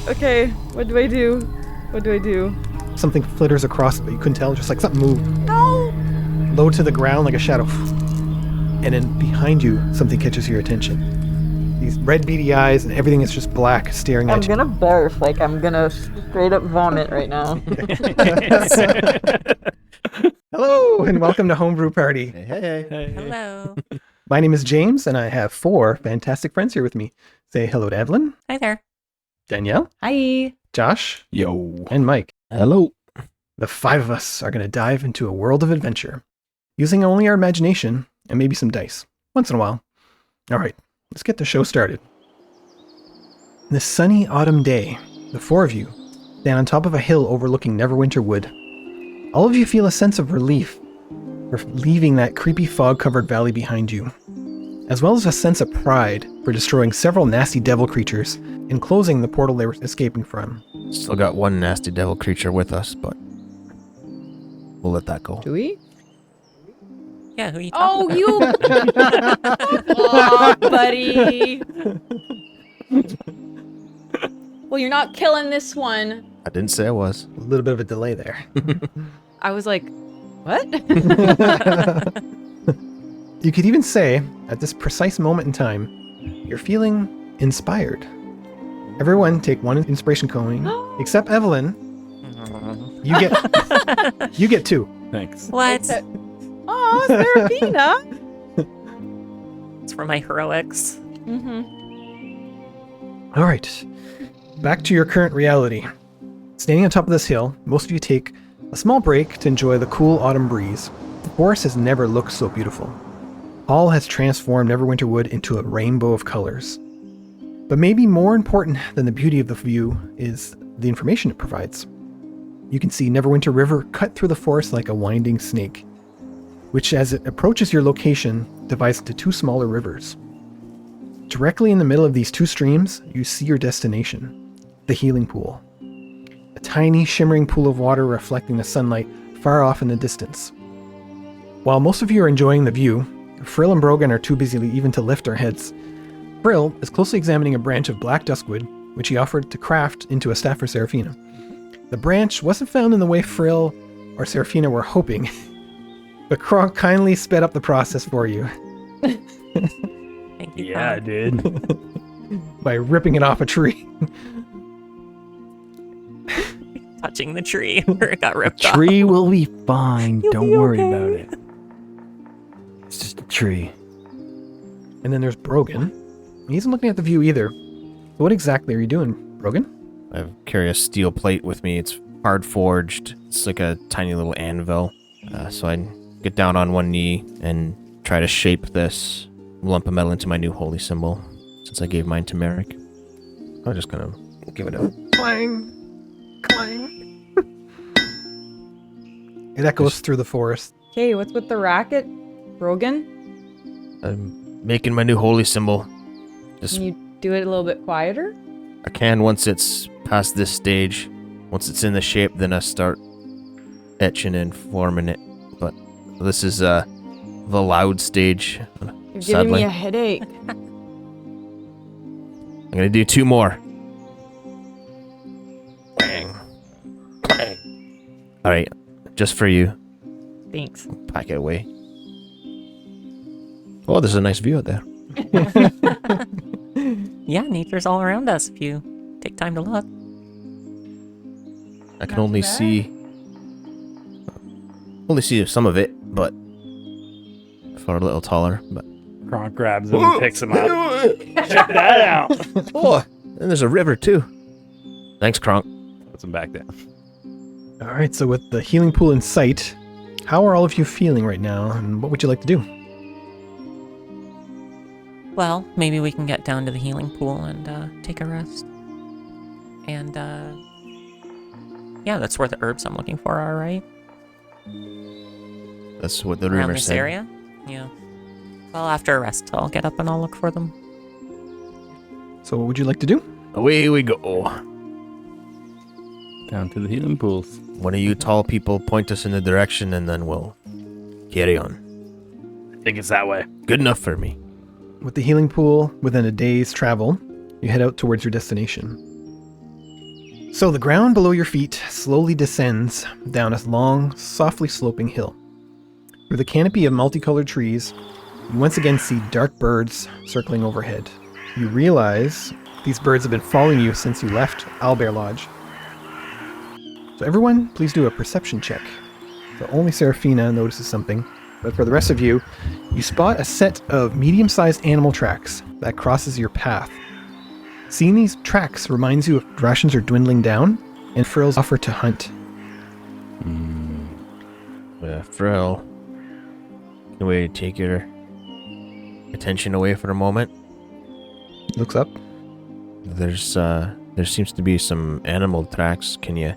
Okay, what do I do? What do I do? Something flitters across, but you couldn't tell. Just like something moved. No! Low to the ground like a shadow. And then behind you, something catches your attention. These red beady eyes and everything is just black staring at you. I'm gonna barf. Like, I'm gonna straight up vomit right now. Hello, and welcome to Homebrew Party. Hey. Hello. My name is James, and I have 4 fantastic friends here with me. Say hello to Evelyn, Hi there. Danielle, Hi. Josh, Yo. and Mike. Hello. The 5 of us are going to dive into a world of adventure, using only our imagination and maybe some dice, once in a while. All right, let's get the show started. This sunny autumn day, the 4 of you stand on top of a hill overlooking Neverwinter Wood. All of you feel a sense of relief for leaving that creepy fog-covered valley behind you, as well as a sense of pride for destroying several nasty devil creatures and closing the portal they were escaping from. Still got one nasty devil creature with us, but we'll let that go. Do we? Yeah, who are you talking Oh, about? you! Aw, buddy. Well, you're not killing this one. I didn't say I was. A little bit of a delay there. I was like, what? You could even say, at this precise moment in time, you're feeling inspired. Everyone take 1 inspiration coin, except Evelyn. You get 2. Thanks. What? Aw, Serafina. It's for my heroics. Mm-hmm. All right, back to your current reality. Standing on top of this hill, most of you take a small break to enjoy the cool autumn breeze. The forest has never looked so beautiful. All has transformed Neverwinter Wood into a rainbow of colors. But maybe more important than the beauty of the view is the information it provides. You can see Neverwinter River cut through the forest like a winding snake, which as it approaches your location, divides into 2 smaller rivers. Directly in the middle of these 2 streams, you see your destination, the healing pool. A tiny shimmering pool of water reflecting the sunlight far off in the distance. While most of you are enjoying the view, Frill and Brogan are too busy even to lift their heads. Frill is closely examining a branch of black duskwood, which he offered to craft into a staff for Serafina. The branch wasn't found in the way Frill or Serafina were hoping, but Kronk kindly sped up the process for you. Thank you. Yeah, I did. By ripping it off a tree. Touching the tree where it got ripped off. Tree will be fine. You'll Don't be worry okay. about it. It's just a tree. And then there's Brogan. He isn't looking at the view either. What exactly are you doing, Brogan? I carry a steel plate with me. It's hard forged. It's like a tiny little anvil. So I get down on one knee and try to shape this lump of metal into my new holy symbol, since I gave mine to Merrick. I'm just gonna give it a Clang! Clang! It echoes through the forest. Okay, what's with the racket? Brogan? I'm making my new holy symbol. Just Can you do it a little bit quieter? I can once it's past this stage. Once it's in the shape, then I start etching and forming it. But this is the loud stage. You're giving Sadly. me a headache. I'm gonna do 2 more. Bang. Bang. Alright, just for you. Thanks. Pack it away. Oh, there's a nice view out there. Yeah, nature's all around us if you take time to look. I can Not only bad. see some of it, but for a little taller, but Kronk grabs him and picks him up. Check that out. oh, and there's a river too. Thanks, Kronk. Puts him back down. Alright, so with the healing pool in sight, how are all of you feeling right now, and what would you like to do? Well, maybe we can get down to the healing pool and take a rest. And, yeah, that's where the herbs I'm looking for are, right? That's what the Around rumor this said. area? Yeah. Well, after a rest, I'll get up and I'll look for them. So what would you like to do? Away we go. Down to the healing pools. One of you tall people point us in the direction, and then we'll carry on. I think it's that way. Good enough for me. With the healing pool within a day's travel, you head out towards your destination. So the ground below your feet slowly descends down a long, softly sloping hill. Through the canopy of multicolored trees, you once again see dark birds circling overhead. You realize these birds have been following you since you left Owlbear Lodge. So everyone, please do a perception check. So only Seraphina notices something, but for the rest of you, you spot a set of medium-sized animal tracks that crosses your path. Seeing these tracks reminds you of rations are dwindling down, and Frill's offer to hunt. Frill, can we take your attention away for a moment? Looks up. There seems to be some animal tracks. Can you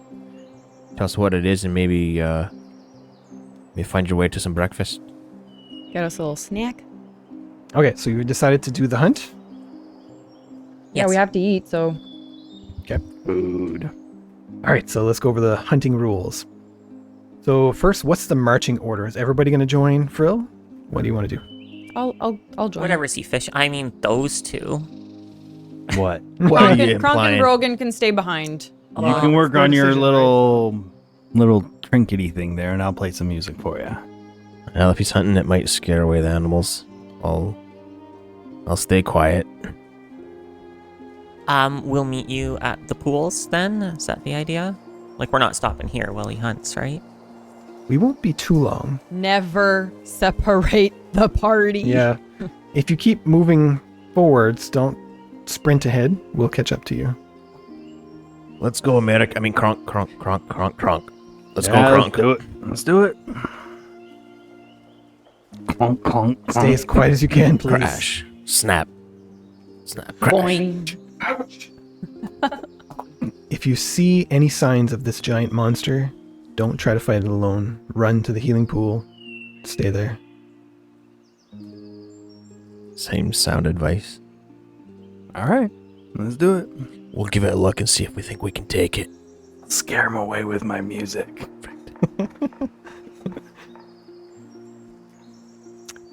tell us what it is and maybe find your way to some breakfast? Got us a little snack. Okay, so you decided to do the hunt? Yeah, we have to eat, so. Okay. Food. All right, so let's go over the hunting rules. So first, what's the marching order? Is everybody going to join Frill? What do you want to do? I'll join. Whatever, see fish. I mean, those two. What? What are you Kronk and implying? Brogan can stay behind. You can work Smart on your decision, little trinkety thing there, and I'll play some music for you. Well, if he's hunting, it might scare away the animals. I'll stay quiet. We'll meet you at the pools then? Is that the idea? Like, we're not stopping here while he hunts, right? We won't be too long. Never separate the party. Yeah. If you keep moving forwards, don't sprint ahead. We'll catch up to you. Let's go, America. I mean, Kronk. Let's Yeah, go, Kronk. Let's do it. Clonk, clonk, Stay as quiet as you can, please. Crash. Snap. Crash. Boing. If you see any signs of this giant monster, don't try to fight it alone. Run to the healing pool. Stay there. Same sound advice. All right, let's do it. We'll give it a look and see if we think we can take it. Scare him away with my music.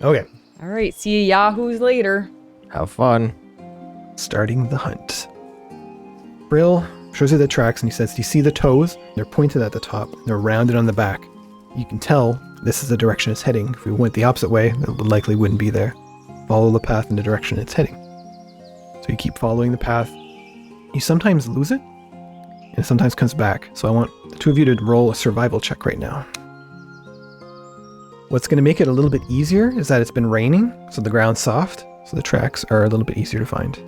Okay. All right, see you yahoos later. Have fun. Starting the hunt. Brill shows you the tracks and he says, do you see the toes? They're pointed at the top. They're rounded on the back. You can tell this is the direction it's heading. If we went the opposite way, it likely wouldn't be there. Follow the path in the direction it's heading. So you keep following the path. You sometimes lose it, and it sometimes comes back. So I want the two of you to roll a survival check right now. What's going to make it a little bit easier is that it's been raining, so the ground's soft, so the tracks are a little bit easier to find.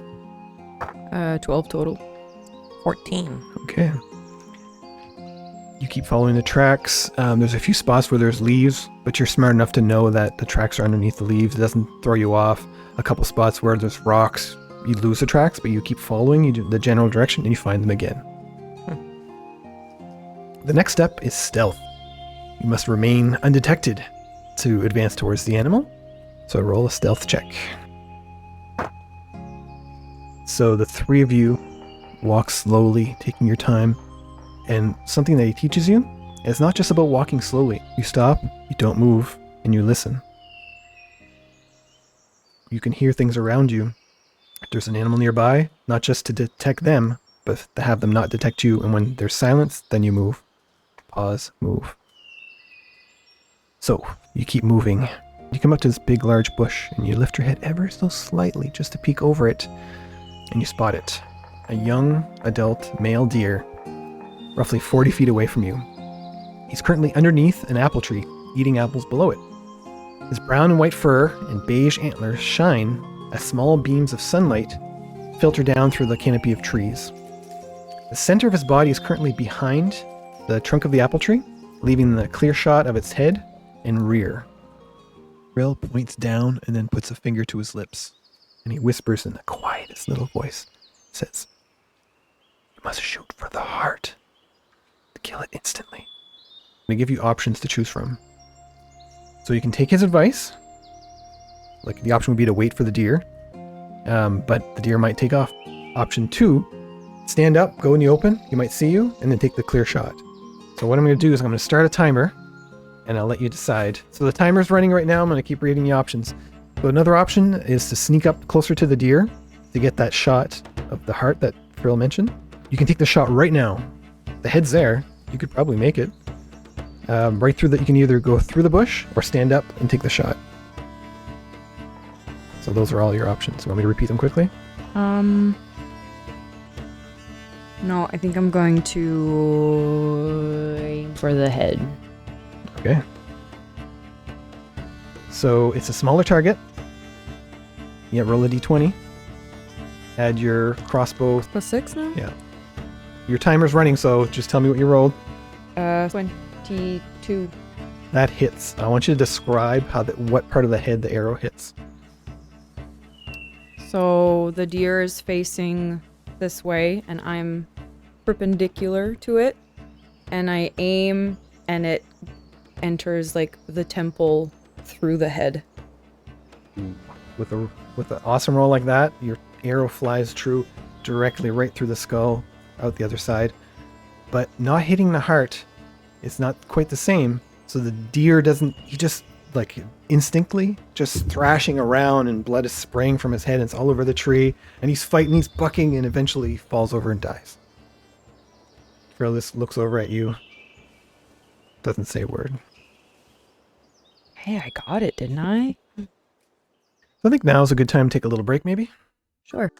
12 total. 14. Okay. You keep following the tracks. There's a few spots where there's leaves, but you're smart enough to know that the tracks are underneath the leaves. It doesn't throw you off. A couple spots where there's rocks, you lose the tracks, but you keep following you do the general direction and you find them again. The next step is stealth. You must remain undetected to advance towards the animal. So roll a stealth check. So the three of you walk slowly, taking your time. And something that he teaches you, it's not just about walking slowly. You stop, you don't move, and you listen. You can hear things around you. If there's an animal nearby, not just to detect them, but to have them not detect you. And when there's silence, then you move. Pause, move. So, you keep moving. You come up to this big, large bush, and you lift your head ever so slightly just to peek over it, and you spot it. A young, adult, male deer, roughly 40 feet away from you. He's currently underneath an apple tree, eating apples below it. His brown and white fur and beige antlers shine as small beams of sunlight filter down through the canopy of trees. The center of his body is currently behind the trunk of the apple tree, leaving the clear shot of its head and rear. Rill points down and then puts a finger to his lips, and he whispers in the quietest little voice, says, "You must shoot for the heart. Kill it instantly." I'm going to give you options to choose from. So you can take his advice. Like, the option would be to wait for the deer, but the deer might take off. Option 2, stand up, go in the open, he might see you, and then take the clear shot. So what I'm going to do is I'm going to start a timer, and I'll let you decide. So the timer's running right now. I'm going to keep reading the options. So another option is to sneak up closer to the deer to get that shot of the heart that Frill mentioned. You can take the shot right now. The head's there. You could probably make it. Right through that, you can either go through the bush or stand up and take the shot. So those are all your options. You want me to repeat them quickly? No, I think I'm going to aim for the head. Okay. So it's a smaller target. Yeah, roll a d20. Add your crossbow. +6 now? Yeah. Your timer's running, so just tell me what you rolled. 22. That hits. I want you to describe what part of the head the arrow hits. So the deer is facing this way, and I'm perpendicular to it. And I aim, and it enters like the temple through the head. With an awesome roll like that, your arrow flies true directly right through the skull, out the other side. But not hitting the heart, it's not quite the same. So the deer doesn't, he just like instinctively just thrashing around and blood is spraying from his head and it's all over the tree. And he's fighting, he's bucking, and eventually falls over and dies. Fearless looks over at you. Doesn't say a word. Hey, I got it, didn't I? I think now is a good time to take a little break, maybe. Sure.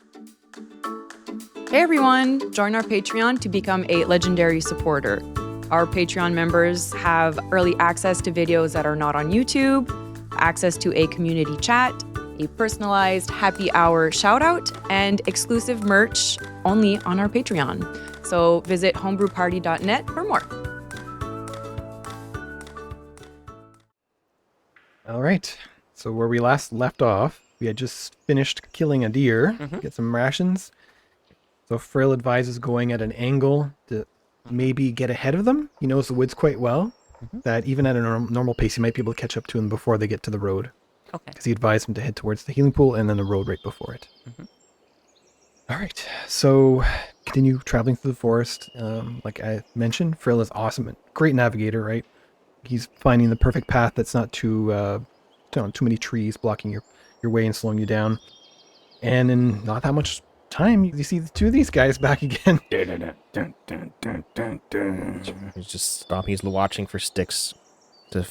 Hey everyone, join our Patreon to become a legendary supporter. Our Patreon members have early access to videos that are not on YouTube, access to a community chat, a personalized happy hour shout out, and exclusive merch only on our Patreon. So visit homebrewparty.net for more. All right. So where we last left off, we had just finished killing a deer, get some rations. So Frill advises going at an angle to maybe get ahead of them. He knows the woods quite well, that even at a normal pace, he might be able to catch up to them before they get to the road. Okay. Because he advised him to head towards the healing pool and then the road right before it. All right. So continue traveling through the forest. Like I mentioned, Frill is awesome. And great navigator, right? He's finding the perfect path that's not too many trees blocking your way and slowing you down. And in not that much time, you see the two of these guys back again. He's just stopping. He's watching for sticks to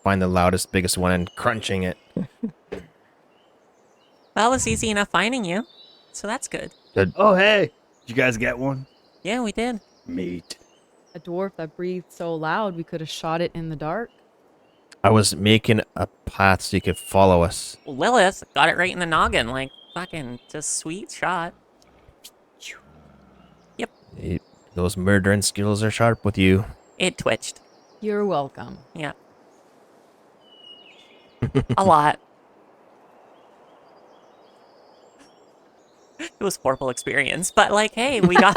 find the loudest, biggest one and crunching it. Well, it's easy enough finding you, so that's good. Oh, hey. Did you guys get one? Yeah, we did. Meat. A dwarf that breathed so loud we could have shot it in the dark. I was making a path so you could follow us. Lilith got it right in the noggin, like fucking just sweet shot. Yep, Those murdering skills are sharp with you. it twitched. You're welcome. Yeah. A lot. It was a horrible experience, but like, hey, we got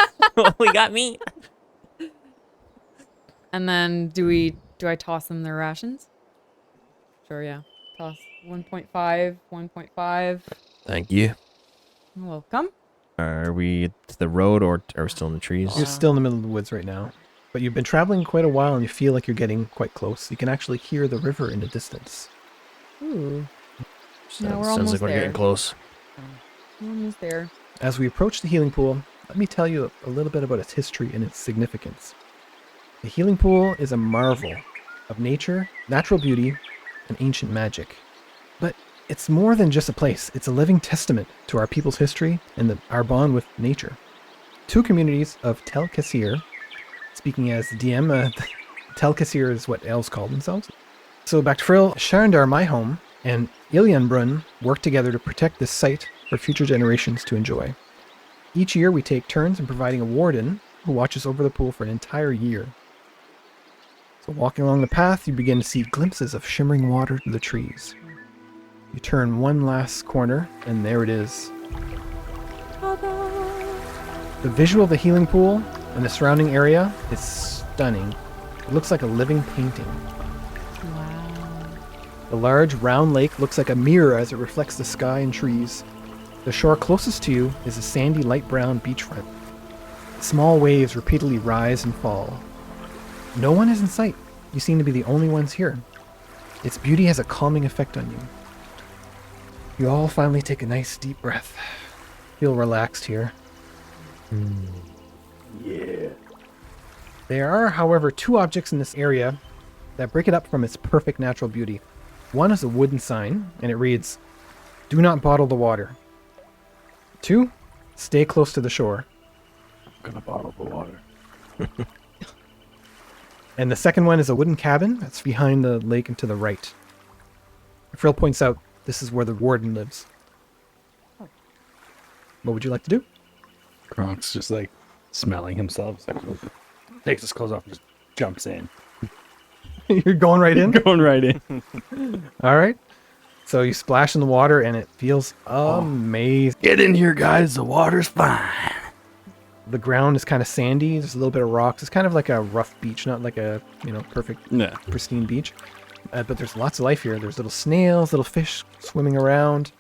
we got meat. And then do I toss them their rations? Sure, yeah. Toss 1.5, 1.5. Thank you. You're welcome. Are we to the road or are we still in the trees? You're still in the middle of the woods right now. But you've been traveling quite a while and you feel like you're getting quite close. You can actually hear the river in the distance. Ooh, So Yeah, we're sounds almost like we're there. getting close. we're almost there. As we approach the healing pool, let me tell you a little bit about its history and its significance. The healing pool is a marvel of nature, natural beauty, and ancient magic. But it's more than just a place. It's a living testament to our people's history and our bond with nature. Two communities of Tel Kassir, speaking as DM, Tel Kassir is what elves call themselves. So back to Frill, Sharndar, my home, and IlliAndre work together to protect this site for future generations to enjoy. Each year we take turns in providing a warden who watches over the pool for an entire year. So walking along the path, you begin to see glimpses of shimmering water through the trees. You turn one last corner, and there it is. The visual of the healing pool and the surrounding area is stunning. It looks like a living painting. Wow. The large, round lake looks like a mirror as it reflects the sky and trees. The shore closest to you is a sandy, light brown beachfront. Small waves repeatedly rise and fall. No one is in sight. You seem to be the only ones here. Its beauty has a calming effect on you. You all finally take a nice deep breath. Feel relaxed here. Yeah. There are, however, 2 objects in this area that break it up from its perfect natural beauty. One is a wooden sign, and it reads, "Do not bottle the water." 2, stay close to the shore. I'm gonna bottle the water. And the second one is a wooden cabin that's behind the lake and to the right. Frill points out this is where the warden lives. What would you like to do? Kronk's just like smelling himself. So takes his clothes off and just jumps in. You're going right in? Going right in. All right. So you splash in the water and it feels amazing. Get in here, guys. The water's fine. The ground is kind of sandy. There's a little bit of rocks. It's kind of like a rough beach, not like a, perfect, Yeah. pristine beach. But there's lots of life here. There's little snails, little fish swimming around.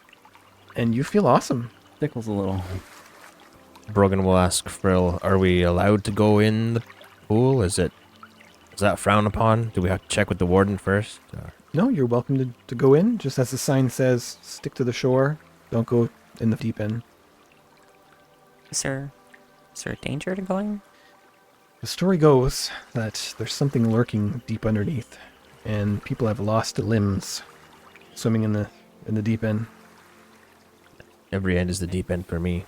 And you feel awesome. Tickles a little. Brogan will ask Frill, are we allowed to go in the pool? Is that frowned upon? Do we have to check with the warden first? No, you're welcome to go in. Just as the sign says, stick to the shore. Don't go in the deep end. Is there a danger to going? The story goes that there's something lurking deep underneath, and people have lost limbs swimming in the deep end. Every end is the deep end for me.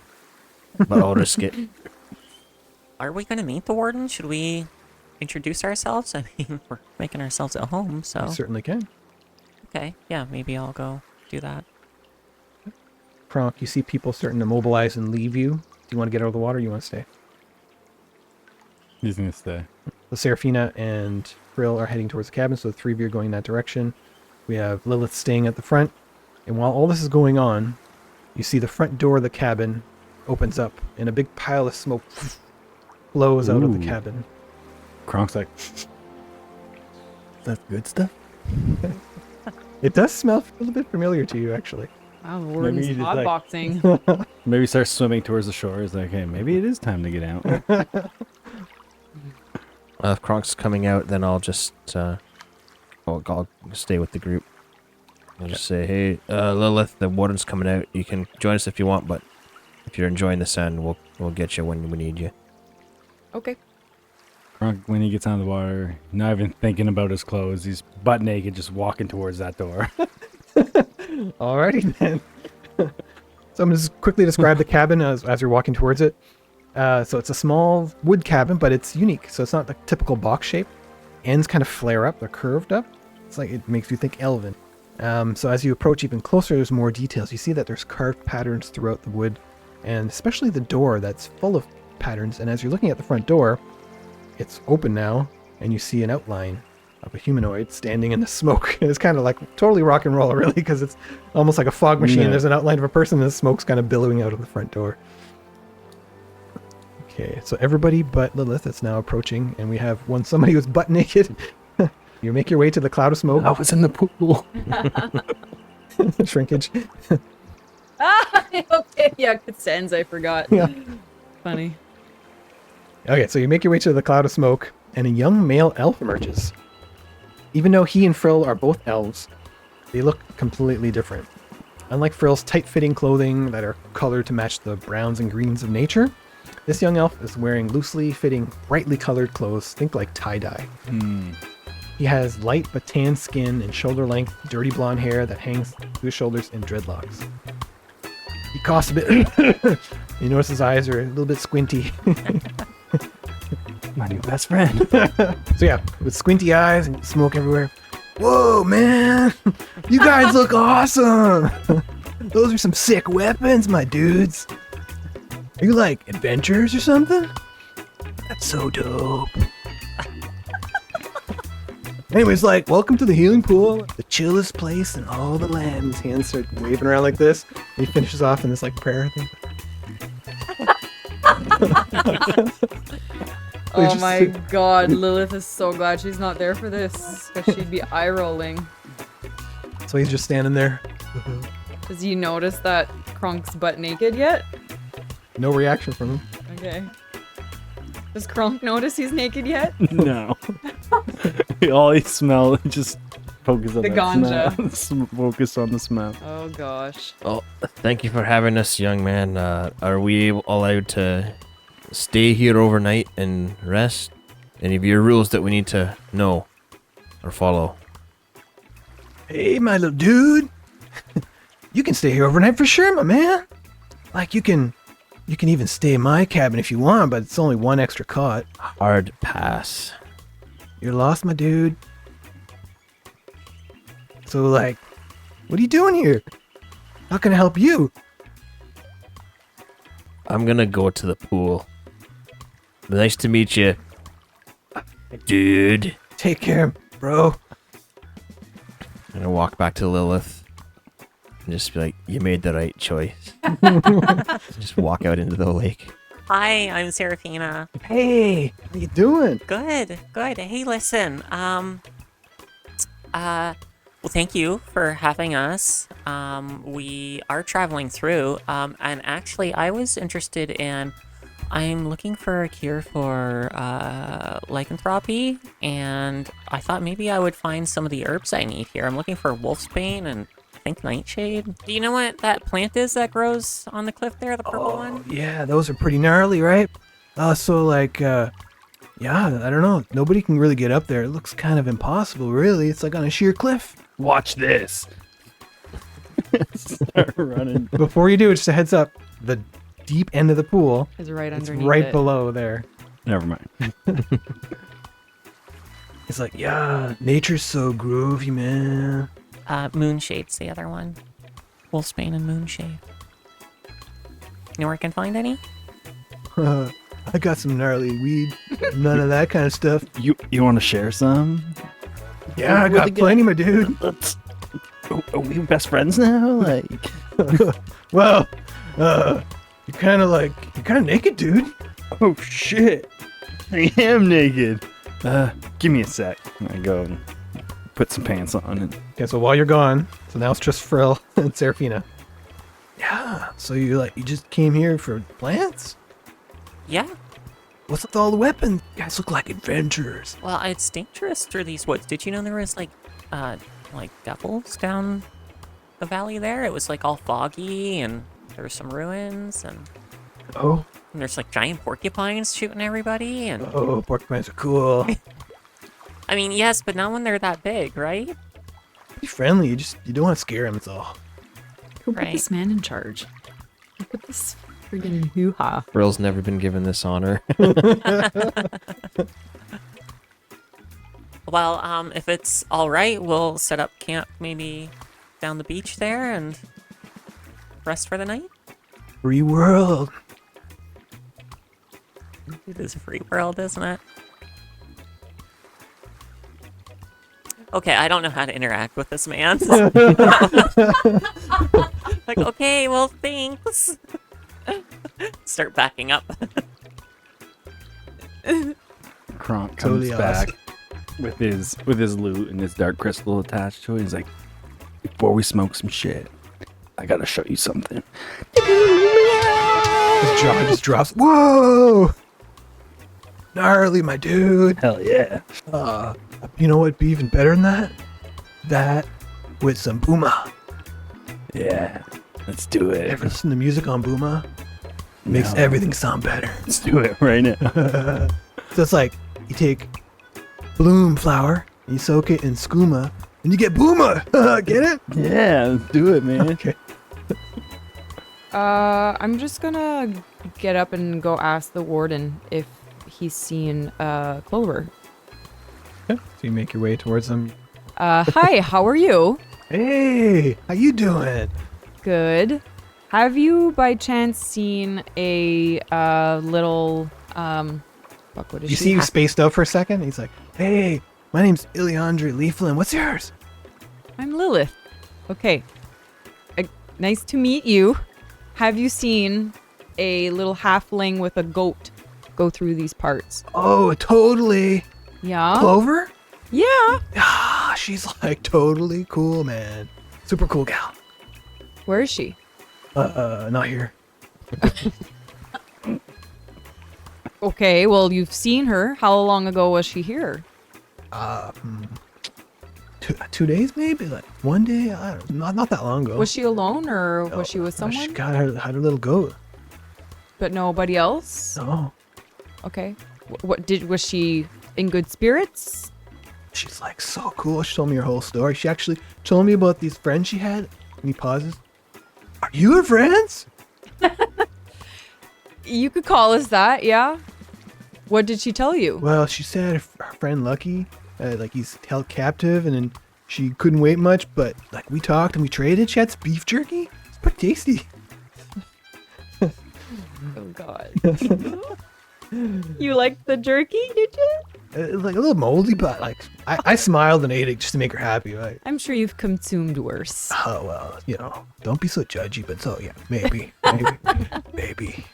But I'll risk it. Are we going to meet the warden? Should we introduce ourselves? I mean, we're making ourselves at home, so... You certainly can. Okay, yeah, maybe I'll go do that. Kronk, you see people starting to mobilize and leave you. Do you want to get out of the water or you want to stay? He's gonna stay. So Serafina and Frill are heading towards the cabin, so the 3 of you are going that direction. We have Lilith staying at the front. And while all this is going on, you see the front door of the cabin opens up, and a big pile of smoke blows out of the Ooh. cabin. Kronk's like, that's good stuff. It does smell a little bit familiar to you, actually. Wow, the warden's you just, like- hotboxing. Maybe he starts swimming towards the shore. He's like, hey, maybe it is time to get out. If Kronk's coming out, then I'll just I'll stay with the group. I'll just say, hey, Lilith, the warden's coming out. You can join us if you want, but if you're enjoying the sun, we'll get you when we need you. Okay. Kronk, when he gets out of the water, not even thinking about his clothes, he's butt naked, just walking towards that door. Alrighty then. So I'm going to just quickly describe the cabin as you're walking towards it. So it's a small wood cabin, but it's unique. So it's not the typical box shape. Ends kind of flare up. They're curved up. It's like it makes you think elven. So as you approach even closer, there's more details. You see that there's carved patterns throughout the wood, and especially the door that's full of patterns. And as you're looking at the front door, it's open now, and you see an outline of a humanoid standing in the smoke. And it's kind of like totally rock and roll, really, because it's almost like a fog machine. Yeah. There's an outline of a person, and the smoke's kind of billowing out of the front door. Okay, so everybody but Lilith is now approaching, and we have somebody who's butt naked. You make your way to the cloud of smoke. I was in the pool. Shrinkage. Okay, yeah, Costanz, I forgot. Yeah. Funny. Okay, so you make your way to the cloud of smoke, and a young male elf emerges. Even though he and Frill are both elves, they look completely different. Unlike Frill's tight-fitting clothing that are colored to match the browns and greens of nature, this young elf is wearing loosely fitting, brightly colored clothes, think like tie-dye. He has light but tan skin and shoulder-length, dirty blonde hair that hangs to his shoulders in dreadlocks. He coughs a bit. You notice his eyes are a little bit squinty. My new best friend. So yeah, with squinty eyes and smoke everywhere. Whoa, man! You guys look awesome! Those are some sick weapons, my dudes. Are you like adventurers or something? That's so dope. Anyways, like, welcome to the healing pool, the chillest place in all the land. His hands start waving around like this. And he finishes off in this like prayer thing. Oh just my sit- god, Lilith is so glad she's not there for this, because she'd be eye rolling. So he's just standing there. Does you notice that Kronk's butt naked yet? No reaction from him. Okay. Does Kronk notice he's naked yet? No. All he smell, just focus on The that ganja. smell. Focus on the smell. Oh gosh. Well, thank you for having us, young man. Are we allowed to stay here overnight and rest? Any of your rules that we need to know or follow? Hey, my little dude. You can stay here overnight for sure, my man. Like, you can even stay in my cabin if you want, but it's only one extra cot. Hard pass. You're lost, my dude. So, like, what are you doing here? How can I help you? I'm gonna go to the pool. Nice to meet you, dude. Take care, bro. I'm gonna walk back to Lilith and just be like, you made the right choice. Just walk out into the lake. Hi, I'm Seraphina. Hey, how you doing? Good, good. Hey, listen. Well, thank you for having us. We are traveling through, and actually, I was interested in. I'm looking for a cure for lycanthropy, and I thought maybe I would find some of the herbs I need here. I'm looking for wolfsbane and I think nightshade. Do you know what that plant is that grows on the cliff there, the purple one? Yeah, those are pretty gnarly, right? So like, yeah, I don't know. Nobody can really get up there. It looks kind of impossible, really. It's like on a sheer cliff. Watch this. Start running. Before you do it, just a heads up. The deep end of the pool, Is right it's underneath right it. below there. Never mind. It's like, yeah, nature's so groovy, man. Moonshade's the other one. Wolfsbane and Moonshade. You know where I can find any? I got some gnarly weed. None of that kind of stuff. You want to share some? Yeah, I got plenty, my dude. Are we best friends now? Like, Well, you're kind of naked, dude. oh shit, I am naked. Give me a sec. I go and put some pants on. And Okay, so while you're gone, so now it's just Frill and Seraphina. Yeah, so you just came here for plants? Yeah. What's with all the weapons? You guys look like adventurers. Well, it's dangerous through these woods. Did you know there was like devils down the valley there? It was like all foggy and there were some ruins and Oh, there's like giant porcupines shooting everybody and porcupines are cool. I mean, yes, but not when they're that big, right? Be friendly. You don't want to scare them. That's all. Who put Right. this man in charge? Who put this friggin' hoo-ha? Brill's never been given this honor. Well, if it's all right, we'll set up camp maybe down the beach there and rest for the night. Free world. It is a free world, isn't it? Okay, I don't know how to interact with this man. Like, okay, well, thanks. Start backing up. Kronk comes Totally back with his loot and his dark crystal attached to it. He's like, before we smoke some shit, I gotta show you something. His jaw just drops. Whoa! Gnarly, my dude. Hell yeah. You know what'd be even better than that? That with some booma. Yeah. Let's do it. Ever listen to music on booma? Makes No. everything sound better. Let's do it right now. So it's like you take bloom flower, you soak it in skooma, and you get booma. Get it? Yeah, let's do it, man. Okay. I'm just gonna get up and go ask the warden if he's seen Clover. So you make your way towards them. Hi, how are you? Hey, how you doing? Good. Have you by chance seen a little fuck, what is You she? see him spaced out for a second? He's like, hey, my name's IlliAndre Leaflan. What's yours? I'm Lilith. Okay. Nice to meet you. Have you seen a little halfling with a goat go through these parts? Oh, totally. Yeah. Clover? Yeah. Ah, she's like totally cool, man. Super cool gal. Where is she? Not here. Okay, well, you've seen her. How long ago was she here? 2 days maybe, like 1 day. I don't know. Not that long ago. Was she alone or was she with She someone? had her little goat. But nobody else? No. Okay. Was she in good spirits? She's like so cool. She told me her whole story. She actually told me about these friends she had. And he pauses. Are you her friends? You could call us that, yeah. What did she tell you? Well, she said her friend Lucky, like he's held captive, and then she couldn't wait much, but like we talked and we traded. She had some beef jerky. It's pretty tasty. Oh God. You liked the jerky, did you? Like a little moldy, but like I smiled and ate it just to make her happy, right? I'm sure you've consumed worse. Oh well, you know, don't be so judgy, but so yeah, maybe, maybe.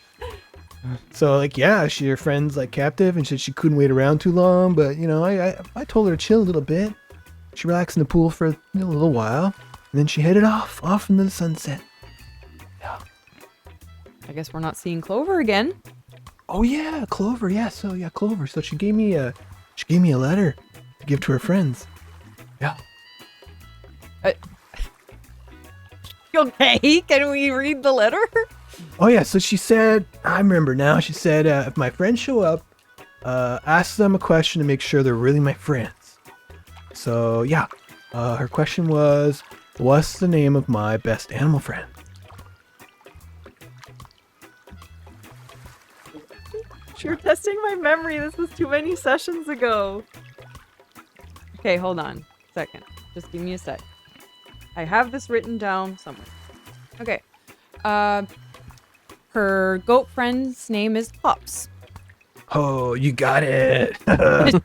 So like yeah, her friend's like captive, and she couldn't wait around too long. But you know, I told her to chill a little bit. She relaxed in the pool for a little while, and then she headed off into the sunset. Yeah. I guess we're not seeing Clover again. Oh yeah, Clover. Yeah, so yeah, Clover. So she gave me a letter to give to her friends. Yeah. Okay, can we read the letter? Oh yeah, so she said, I remember now. She said, if my friends show up, ask them a question to make sure they're really my friends. So yeah, her question was, what's the name of my best animal friend? You're testing my memory. This was too many sessions ago. Okay, hold on a second. Just give me a sec. I have this written down somewhere. Okay. Her goat friend's name is Pops. Oh, you got it.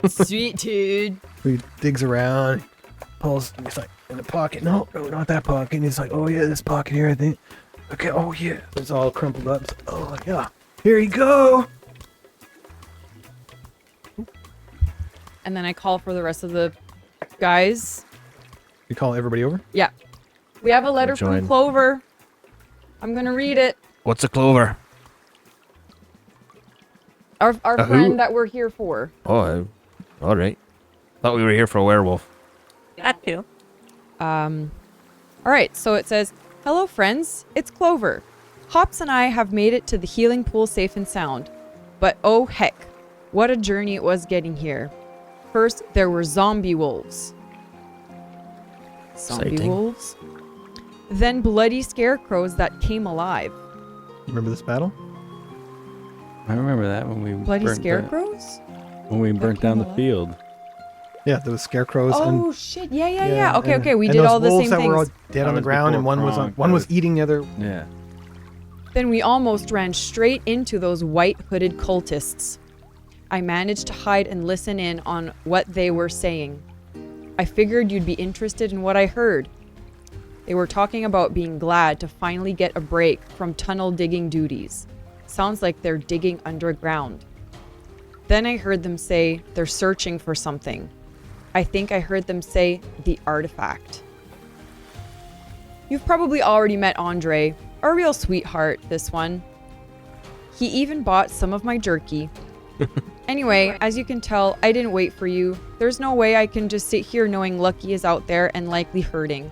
Sweet dude. He digs around, pulls, he's like, in the pocket. No, not that pocket. And he's like, oh yeah, this pocket here, I think. Okay, oh yeah. It's all crumpled up. Oh yeah. Here you go. And then I call for the rest of the guys. You call everybody over? Yeah. We have a letter from join. Clover. I'm going to read it. What's a clover? Our who? friend that we're here for. Oh, all right. Thought we were here for a werewolf. That too. All right, so it says, hello friends, it's Clover. Hops and I have made it to the healing pool safe and sound. But oh heck, what a journey it was getting here. First, there were zombie wolves. Zombie Exciting. wolves? Then bloody scarecrows that came alive. You remember this battle? I remember that when we Bloody burnt scarecrows? when we burnt down the alive? field. Yeah, there was scarecrows Oh and shit, yeah. Okay, and- we and did those all the wolves same that were all things. dead That on the was ground, and before one was Kronk, one that was was- eating the other. Yeah. Then we almost ran straight into those white hooded cultists. I managed to hide and listen in on what they were saying. I figured you'd be interested in what I heard. They were talking about being glad to finally get a break from tunnel digging duties. Sounds like they're digging underground. Then I heard them say they're searching for something. I think I heard them say the artifact. You've probably already met Andre, a real sweetheart, this one. He even bought some of my jerky. Anyway, as you can tell, I didn't wait for you. There's no way I can just sit here knowing Lucky is out there and likely hurting.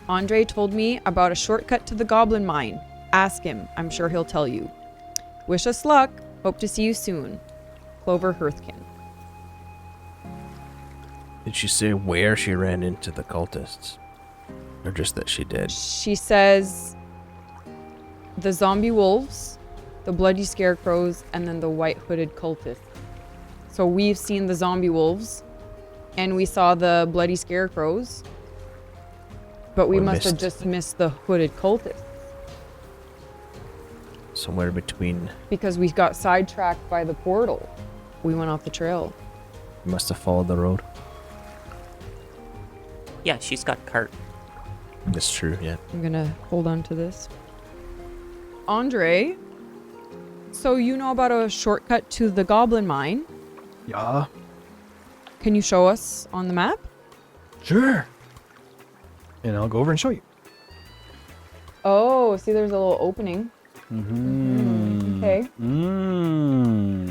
Andre told me about a shortcut to the goblin mine. Ask him, I'm sure he'll tell you. Wish us luck. Hope to see you soon. Clover Hearthkin. Did she say where she ran into the cultists? Or just that she did? She says the zombie wolves, the bloody scarecrows, and then the white hooded cultists. So we've seen the zombie wolves, and we saw the bloody scarecrows, but we Or must have missed. just missed the hooded cultists Somewhere between. because we got sidetracked by the portal. We went off the trail. You must have followed the road. Yeah, she's got cart. That's true, yeah. I'm gonna hold on to this. Andre, so you know about a shortcut to the goblin mine? Yeah, Can you show us on the map? sure. And I'll go over and show you. Oh, see, there's a little opening. Mm-hmm. Okay.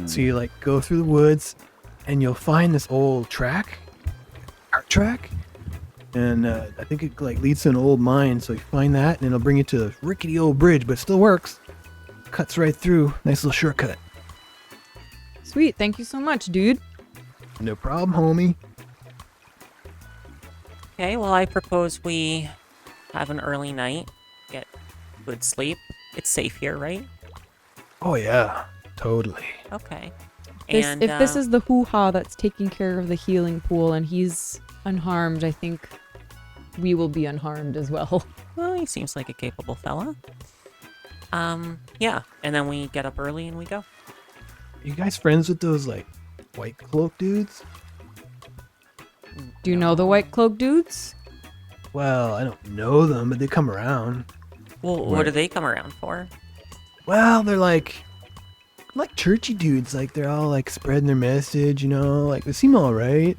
So you like go through the woods, and you'll find this old track, cart track, and I think it like leads to an old mine. So you find that, and it'll bring you to a rickety old bridge, but it still works. cuts right through. Nice little shortcut. Sweet. Thank you so much, dude. No problem, homie. Okay, well, I propose we have an early night, get good sleep. It's safe here, right? Oh yeah, totally. Okay. If this is the hoo-ha that's taking care of the healing pool and he's unharmed, I think we will be unharmed as well. Well, he seems like a capable fella. Yeah, and then we get up early and we go. You guys friends with those like white-cloaked dudes? Do you know the white-cloaked dudes? Well, I don't know them, but they come around. Well, what do they come around for? Well, they're like churchy dudes. Like they're all like spreading their message, you know. Like they seem all right.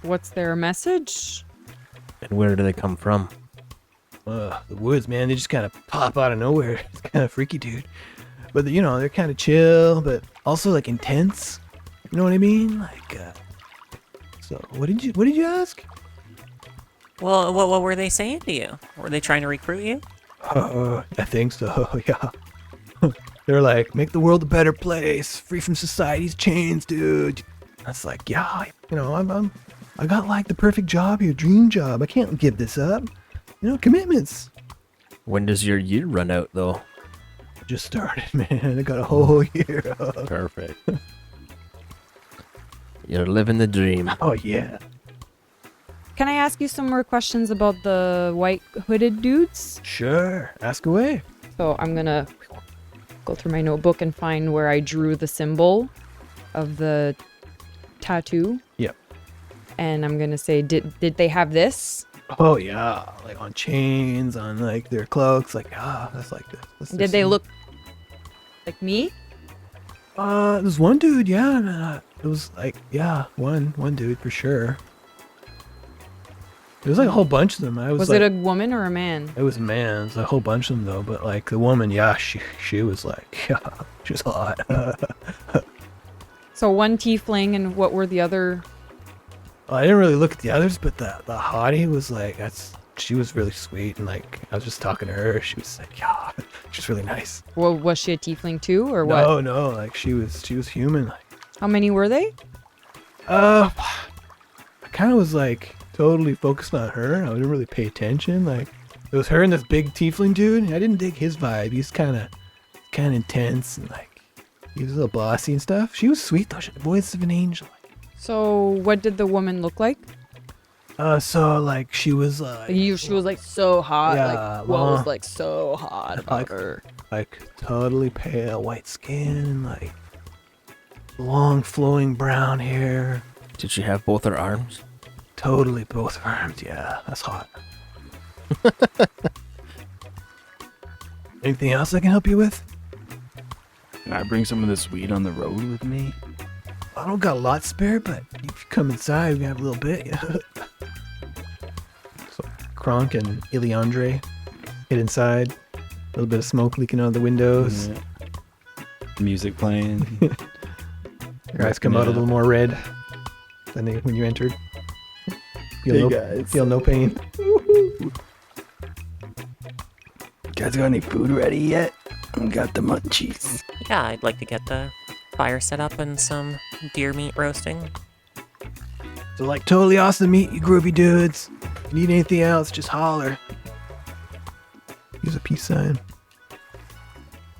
What's their message? And where do they come from? The woods, man. They just kind of pop out of nowhere. It's kind of freaky, dude. But you know, they're kind of chill, but also like intense. You know what I mean? Like, so what did you ask? Well, what were they saying to you? Were they trying to recruit you? I think so. Yeah. They're like, make the world a better place, free from society's chains, dude. That's like, yeah, you know, I got like the perfect job here, dream job. I can't give this up. You know, commitments. When does your year run out, though? Just started, man. I got a whole year. Perfect. You're living the dream. Oh yeah. Can I ask you some more questions about the white hooded dudes? Sure. Ask away. So I'm gonna go through my notebook and find where I drew the symbol of the tattoo. Yep. And I'm gonna say, did they have this? Oh yeah, like on chains, on like their cloaks, like that's like this. That's Did they look like me? There's one dude, yeah. It was like, yeah, one dude for sure. There was like a whole bunch of them. Was it a woman or a man? It was a man. It was a whole bunch of them though, but like the woman, yeah, she was like, yeah, she was hot. So one tiefling, and what were the other? I didn't really look at the others, but the hottie was like, she was really sweet, and like I was just talking to her. She was like, yeah, she was really nice. Well, was she a tiefling too, or what? No, like she was human. Like, how many were they? I kind of was like totally focused on her. I didn't really pay attention. Like it was her and this big tiefling dude. I didn't dig his vibe. He's kind of intense and like he was a little bossy and stuff. She was sweet though. She had the voice of an angel. So what did the woman look like? So like she was like She was like so hot. Yeah, like what was like so hot about her? Like totally pale, white skin, like long flowing brown hair. Did she have both her arms? Totally both arms. Yeah, that's hot. Anything else I can help you with? Can I bring some of this weed on the road with me? I don't got a lot spare, but if you come inside, we can have a little bit. So Kronk and IlliAndre get inside. A little bit of smoke leaking out the windows. Yeah. Music playing. Your eyes come out a little more red than when you entered. Feel no pain. You guys got any food ready yet? I got the munchies. Yeah, I'd like to get the fire set up and some deer meat roasting. So like totally awesome to meet you groovy dudes. If you need anything else, just holler. Use a peace sign.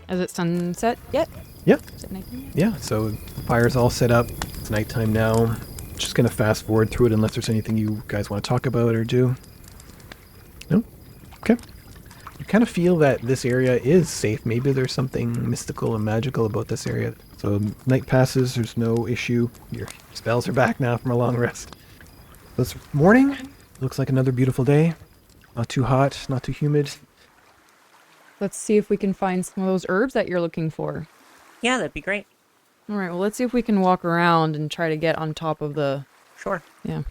Is it sunset yet? Yep. Is it nighttime? Yeah, so the fire's all set up. It's nighttime now. Just gonna fast forward through it unless there's anything you guys want to talk about or do. No? Okay. You kind of feel that this area is safe. Maybe there's something mystical and magical about this area. So night passes, there's no issue. Your spells are back now from a long rest. So it's morning. Looks like another beautiful day. Not too hot, not too humid. Let's see if we can find some of those herbs that you're looking for. Yeah, that'd be great. All right, well, let's see if we can walk around and try to get on top of the... Sure. Yeah.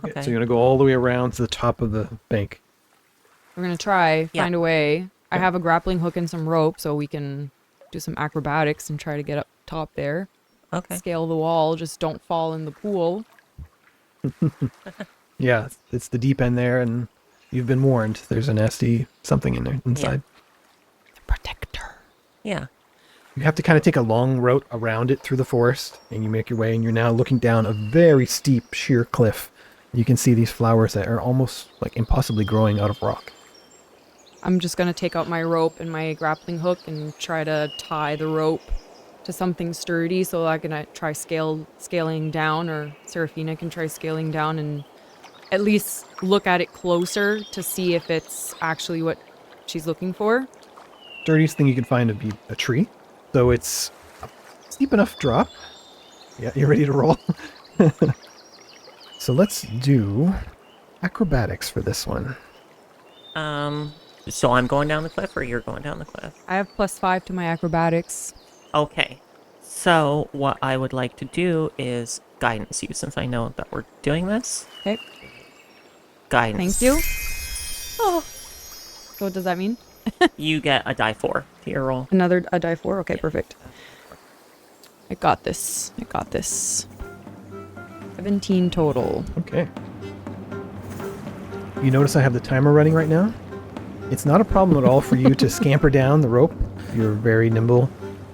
Okay. So you're gonna go all the way around to the top of the bank. We're going to try, Yeah. find a way. I have a grappling hook and some rope, so we can do some acrobatics and try to get up top there. Okay. Scale the wall, just don't fall in the pool. Yeah, it's the deep end there, and you've been warned. There's a nasty something in there inside. Protector. Yeah. You have to kind of take a long route around it through the forest, and you make your way, and you're now looking down a very steep, sheer cliff. You can see these flowers that are almost like impossibly growing out of rock. I'm just gonna take out my rope and my grappling hook and try to tie the rope to something sturdy so I can try scaling down, or Serafina can try scaling down and at least look at it closer to see if it's actually what she's looking for. Sturdiest thing you can find would be a tree. So it's a steep enough drop. Yeah, you ready to roll? So let's do acrobatics for this one. So I'm going down the cliff, or you're going down the cliff? I have +5 to my acrobatics. Okay. So what I would like to do is guidance you, since I know that we're doing this. Okay. Guidance. Thank you. Oh. So what does that mean? You get a die 4 to your roll. A die 4? Okay, perfect. I got this. 17 total. Okay. You notice I have the timer running right now? It's not a problem at all for you to scamper down the rope. You're very nimble.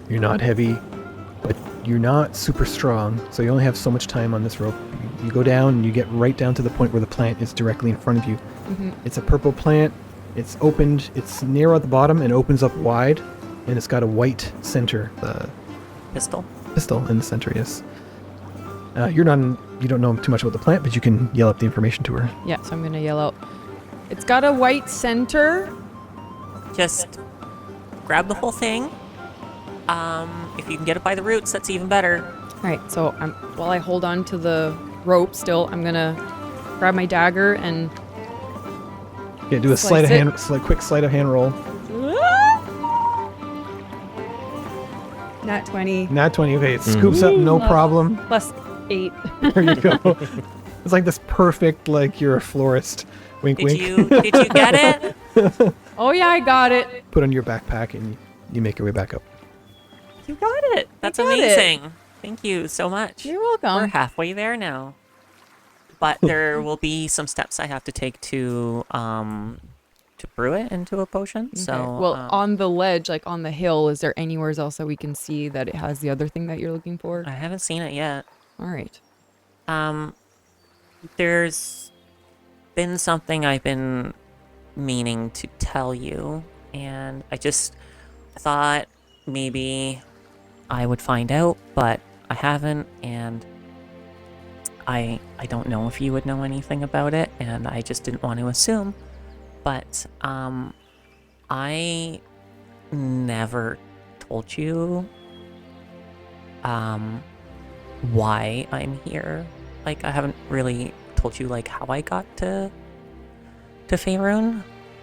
You're not heavy, but you're not super strong, so you only have so much time on this rope. You go down and you get right down to the point where the plant is directly in front of you. Mm-hmm. It's a purple plant. It's opened. It's narrow at the bottom and opens up wide, and it's got a white center. The Pistol. pistol in the center, yes. You don't know too much about the plant, but you can yell up the information to her. Yeah, so I'm gonna yell out. It's got a white center. Just grab the whole thing. If you can get it by the roots, that's even better. All right, so while I hold on to the rope still, I'm gonna grab my dagger and Yeah, do a quick sleight of hand roll. Nat 20 Nat 20. Okay, it scoops up, no problem. +8. There you go. It's like this perfect, like you're a florist. Wink, Did wink. you get it? Oh yeah, I got it. Put on your backpack and you make your way back up. You got it. That's got it. amazing. Thank you so much. You're We're welcome. halfway there now. But there will be some steps I have to take to brew it into a potion. So Okay. Well, on the ledge, like on the hill, is there anywhere else that we can see that it has the other thing that you're looking for? I haven't seen it yet. All right. There's been something I've been meaning to tell you, and I just thought maybe I would find out, but I haven't, and I don't know if you would know anything about it, and I just didn't want to assume. But I never told you why I'm here. Like, I haven't really told you like how I got to Faerun.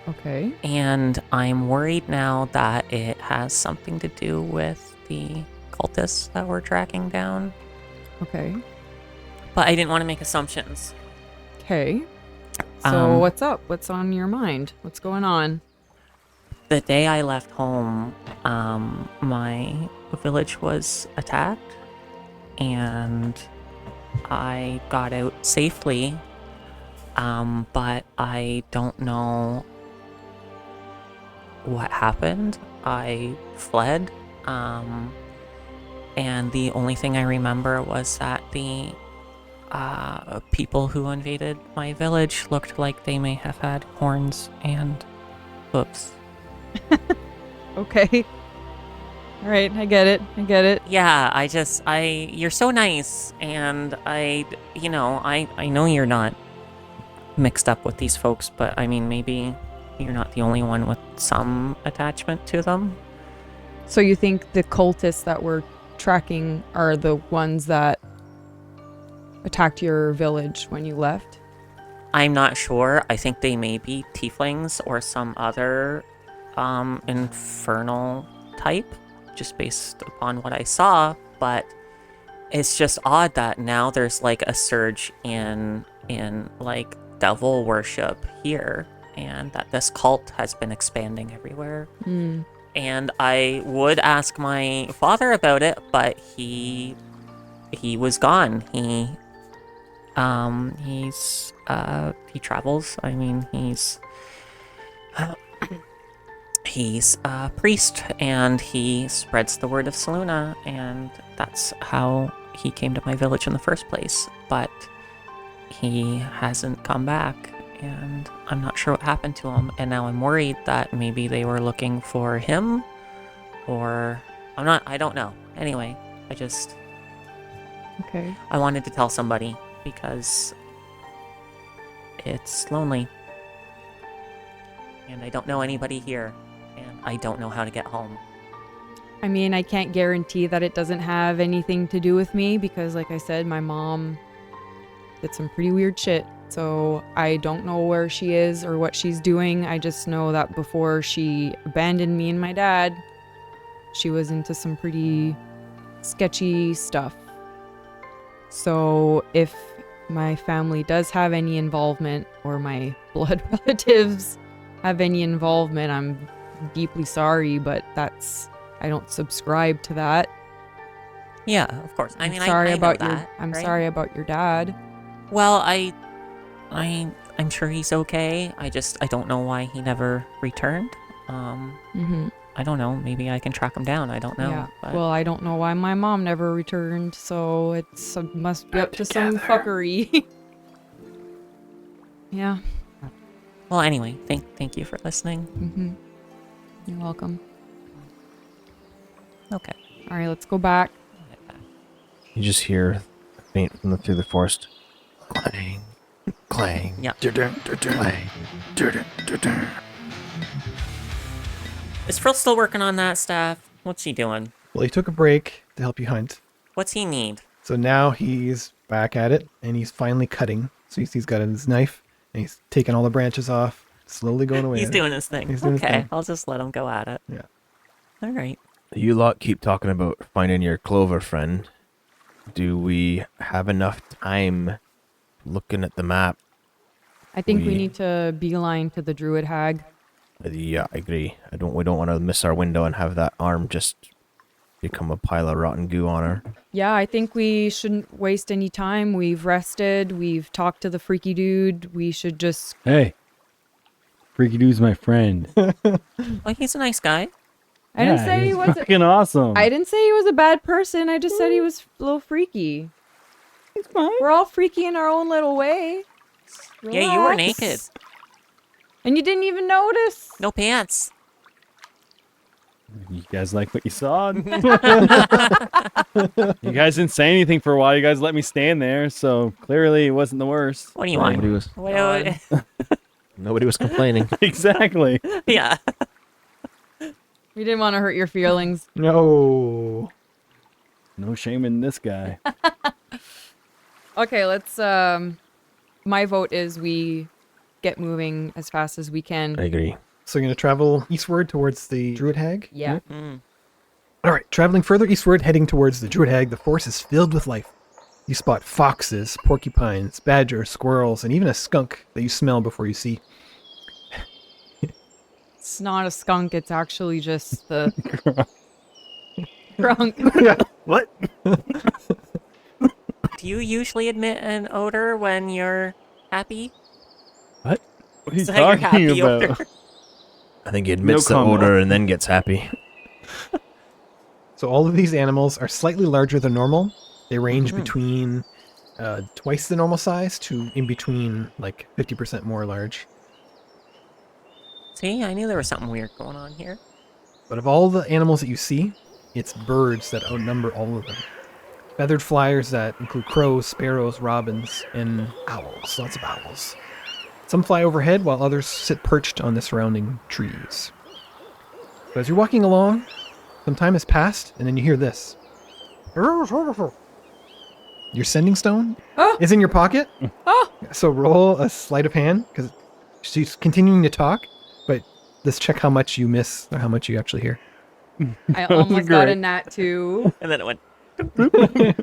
Okay. And I'm worried now that it has something to do with the cultists that we're tracking down. Okay. But I didn't want to make assumptions. Okay. So what's up? What's on your mind? What's going on? The day I left home, my village was attacked, and I got out safely, but I don't know what happened. I fled, and the only thing I remember was that the people who invaded my village looked like they may have had horns and hooves. Okay. All right, I get it. Yeah, you're so nice, and I know you're not mixed up with these folks, but I mean, maybe you're not the only one with some attachment to them. So you think the cultists that we're tracking are the ones that attacked your village when you left? I'm not sure. I think they may be tieflings or some other infernal type, just based upon what I saw, but it's just odd that now there's like a surge in like devil worship here, and that this cult has been expanding everywhere. And I would ask my father about it, but he was gone. He travels. I mean, He's a priest, and he spreads the word of Saluna, and that's how he came to my village in the first place. But he hasn't come back, and I'm not sure what happened to him. And now I'm worried that maybe they were looking for him, or I don't know. Anyway, Okay. I wanted to tell somebody because it's lonely. And I don't know anybody here, and I don't know how to get home. I mean, I can't guarantee that it doesn't have anything to do with me because, like I said, my mom did some pretty weird shit. So I don't know where she is or what she's doing. I just know that before she abandoned me and my dad, she was into some pretty sketchy stuff. So if my family does have any involvement or my blood relatives have any involvement, I'm deeply sorry, but I don't subscribe to that. Yeah, of course. I mean, sorry I know about that, I'm right? sorry about your dad. Well, I'm sure he's okay. I don't know why he never returned. I don't know. Maybe I can track him down. I don't know. Yeah. But... Well, I don't know why my mom never returned, so it's must be up to some fuckery. Yeah. Well, anyway, thank you for listening. Mm-hmm. You're welcome. Okay. All right, let's go back. You just hear faint through the forest. Clang, clang, Yeah. clang. Is Frill still working on that stuff? What's he doing? Well, he took a break to help you hunt. What's he need? So now he's back at it, and he's finally cutting. So he's got his knife, and he's taking all the branches off, slowly going away. He's at doing it. his thing. He's doing his Okay, thing. I'll just let him go at it. Yeah. All right. You lot keep talking about finding your clover friend. Do we have enough time looking at the map? I think we need to beeline to the druid hag. Yeah, I agree. We don't want to miss our window and have that arm just become a pile of rotten goo on her. Yeah, I think we shouldn't waste any time. We've rested. We've talked to the freaky dude. We should just... Hey, Freaky Dude's my friend. Well, he's a nice guy. I didn't say he he's was... fucking awesome. I didn't say he was a bad person. I just said he was a little freaky. He's fine. We're all freaky in our own little way. Yeah, you were Relax. naked. And you didn't even notice. No pants. You guys like what you saw? You guys didn't say anything for a while. You guys let me stand there, so clearly it wasn't the worst. What do you want? Nobody was complaining. Exactly. Yeah. We didn't want to hurt your feelings. No. No shame in this guy. Okay, let's... My vote is we get moving as fast as we can. I agree. So you're going to travel eastward towards the druid hag? Yeah. All right, traveling further eastward, heading towards the druid hag, the forest is filled with life. You spot foxes, porcupines, badgers, squirrels, and even a skunk that you smell before you see. It's not a skunk, it's actually just the... Drunk. What? Do you usually admit an odor when you're happy? What? What are you Is that your talking happy about? odor? I think he admits the comment. odor and then gets happy. So all of these animals are slightly larger than normal. They range between twice the normal size to in between like 50% more large. See, I knew there was something weird going on here. But of all the animals that you see, it's birds that outnumber all of them. Feathered flyers that include crows, sparrows, robins, and owls. Lots of owls. Some fly overhead while others sit perched on the surrounding trees. But as you're walking along, some time has passed, and then you hear this. Your sending stone is in your pocket. So roll a sleight of hand, because she's continuing to talk, but let's check how much you miss or how much you actually hear. I almost got a great. nat 2. And then it went.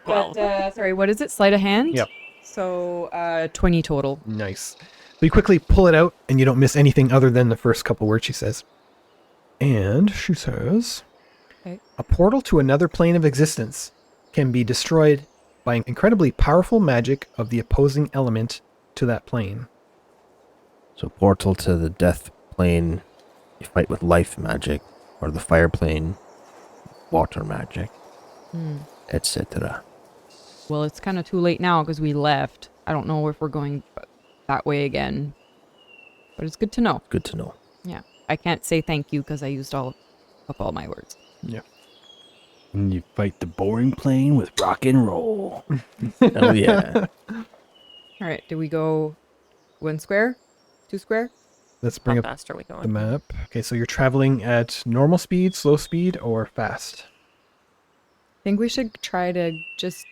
But, sorry, what is it? Sleight of hand? Yep. So, 20 total. Nice. But you quickly pull it out, and you don't miss anything other than the first couple words she says. And she says, Okay. a portal to another plane of existence can be destroyed by incredibly powerful magic of the opposing element to that plane. So portal to the death plane You fight with life magic, or the fire plane, water magic, etc. Well, it's kind of too late now because we left. I don't know if we're going that way again. But it's good to know. Good to know. Yeah. I can't say thank you because I used up all my words. Yeah. And you fight the boring plane with rock and roll. Hell yeah. All right. Do we go 1 square? 2 square? Let's How bring up fast are we the going? map. Okay, so you're traveling at normal speed, slow speed, or fast? I think we should try to just...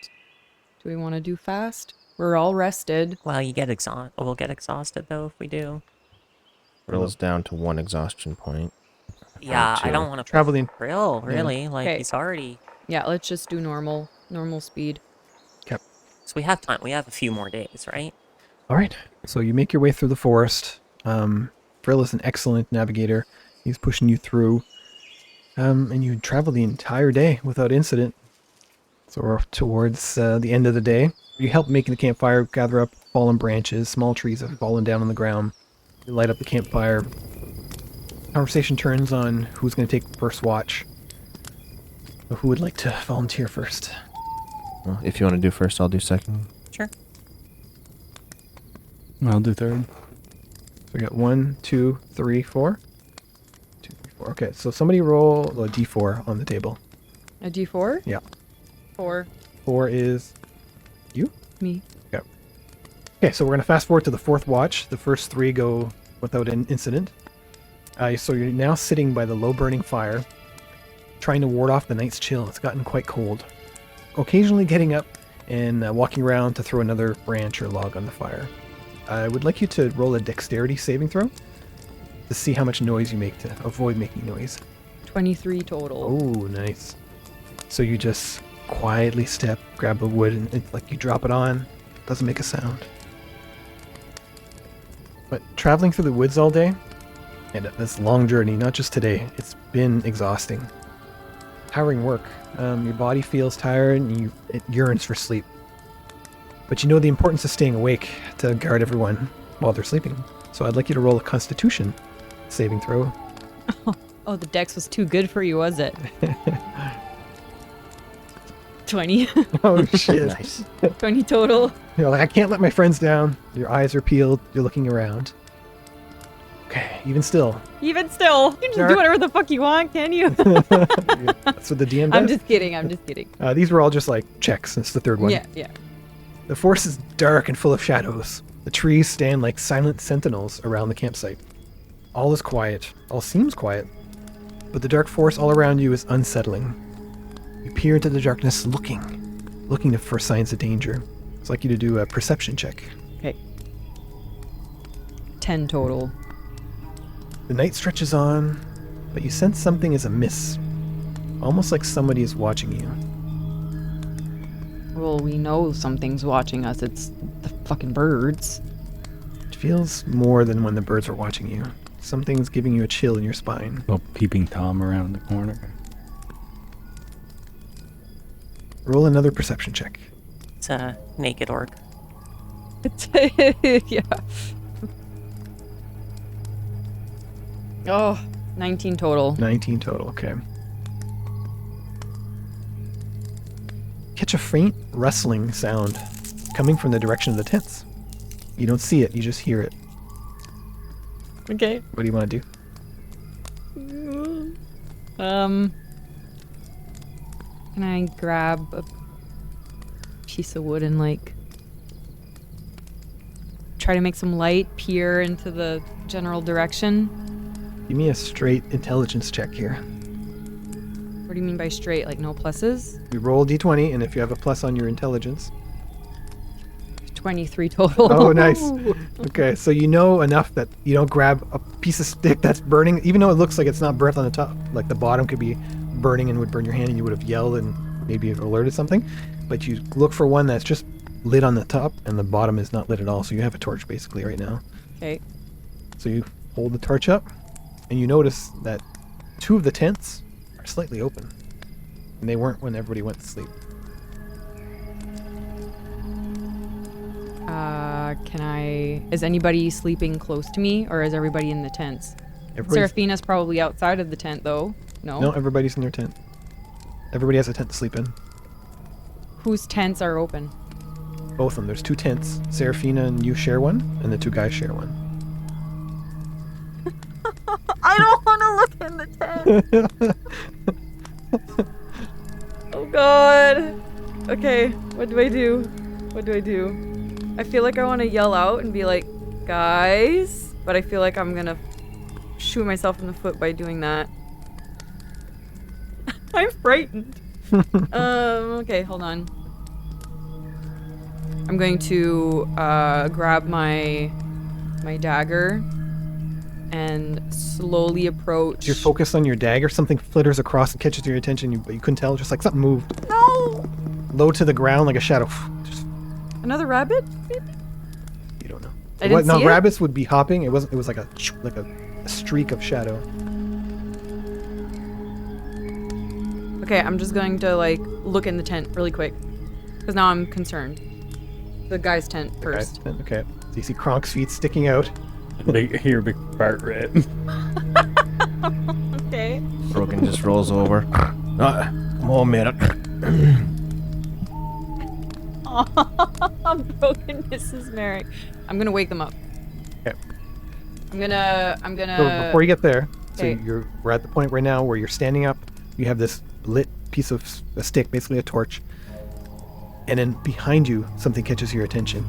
Do we want to do fast? We're all rested. Well, we'll get exhausted though if we do. Peril's down to 1 exhaustion point. Yeah, I too. don't want to Traveling. Peril, really. Like, Okay. he's already... Yeah, let's just do normal speed. So we have time. We have a few more days, right? All right. So you make your way through the forest. Frill is an excellent navigator. He's pushing you through. And you travel the entire day without incident. So we're towards the end of the day. You help making the campfire, gather up fallen branches. Small trees have fallen down on the ground. You light up the campfire. Conversation turns on who's going to take first watch. So who would like to volunteer first? Well, if you want to do first, I'll do second. Sure. I'll do third. So we got 1, 2, 3, 4. 2, 3, 4. Okay, so somebody roll a d4 on the table. A D4? Yeah. 4. 4 is you? Me. Okay, so we're going to fast forward to the 4th watch. The first 3 go without an incident. So you're now sitting by the low burning fire, trying to ward off the night's chill. It's gotten quite cold. Occasionally getting up and walking around to throw another branch or log on the fire. I would like you to roll a dexterity saving throw to see how much noise you make to avoid making noise. 23 total. Oh, nice. So you just quietly step, grab the wood, and it's like you drop it on. Doesn't make a sound. But traveling through the woods all day, and this long journey, not just today, it's been exhausting. Tiring work. Your body feels tired and it yearns for sleep. But you know the importance of staying awake to guard everyone while they're sleeping. So I'd like you to roll a Constitution saving throw. Oh, the dex was too good for you, was it? 20. Oh shit. Nice. 20 total. You're like, I can't let my friends down. Your eyes are peeled. You're looking around. Okay, even still. Even still, you can just Dark. do whatever the fuck you want, can you? That's what the DM does. I'm just kidding. These were all just like checks. It's the 3rd one. Yeah. The forest is dark and full of shadows. The trees stand like silent sentinels around the campsite. All is quiet. All seems quiet. But the dark forest all around you is unsettling. You peer into the darkness looking for signs of danger. It's like you to do a perception check. Okay. 10 total. The night stretches on, but you sense something is amiss. Almost like somebody is watching you. Well, we know something's watching us. It's the fucking birds. It feels more than when the birds are watching you. Something's giving you a chill in your spine. Oh, peeping Tom around the corner. Roll another perception check. It's a naked orc. Yeah. Oh, 19 total. 19 total, okay. Catch a faint rustling sound coming from the direction of the tents. You don't see it, you just hear it. Okay. What do you want to do? Can I grab a piece of wood and like try to make some light, peer into the general direction? Give me a straight intelligence check here. What do you mean by straight? Like no pluses? You roll d20, and if you have a plus on your intelligence. 23 total. Oh, nice. Okay, so you know enough that you don't grab a piece of stick that's burning, even though it looks like it's not burnt on the top. Like the bottom could be burning and would burn your hand, and you would have yelled and maybe alerted something. But you look for one that's just lit on the top, and the bottom is not lit at all. So you have a torch basically right now. Okay. So you hold the torch up, and you notice that 2 of the tents are slightly open. And they weren't when everybody went to sleep. Is anybody sleeping close to me, or is everybody in the tents? Everybody's, Seraphina's probably outside of the tent, though. no, everybody's in their tent. Everybody has a tent to sleep in. Whose tents are open? Both of them. There's 2 tents. Seraphina and you share one, and the 2 guys share one. I don't want to look in the tent. Oh god. Okay, what do I do? What do I do? I feel like I want to yell out and be like, guys, but I feel like I'm gonna shoot myself in the foot by doing that. I'm frightened. Okay, hold on. I'm going to grab my dagger and slowly approach. You're focused on your dagger, something flitters across and catches your attention, but you couldn't tell, just like something moved. No! Low to the ground like a shadow. Just, Another rabbit? Maybe? you don't know. I didn't No, see it? rabbits would be hopping. It was like a streak of shadow. Okay, I'm just going to like look in the tent really quick, because now I'm concerned. The guy's tent first. Okay. So you see Kronk's feet sticking out. Hear a big fart rip. Okay. Broken just rolls over. Come on, man. Broken Mrs. Merrick. I'm gonna wake them up. Okay. I'm gonna. So before you get there, Okay. we're at the point right now where you're standing up. You have this lit piece of a stick, basically a torch, and then behind you, something catches your attention.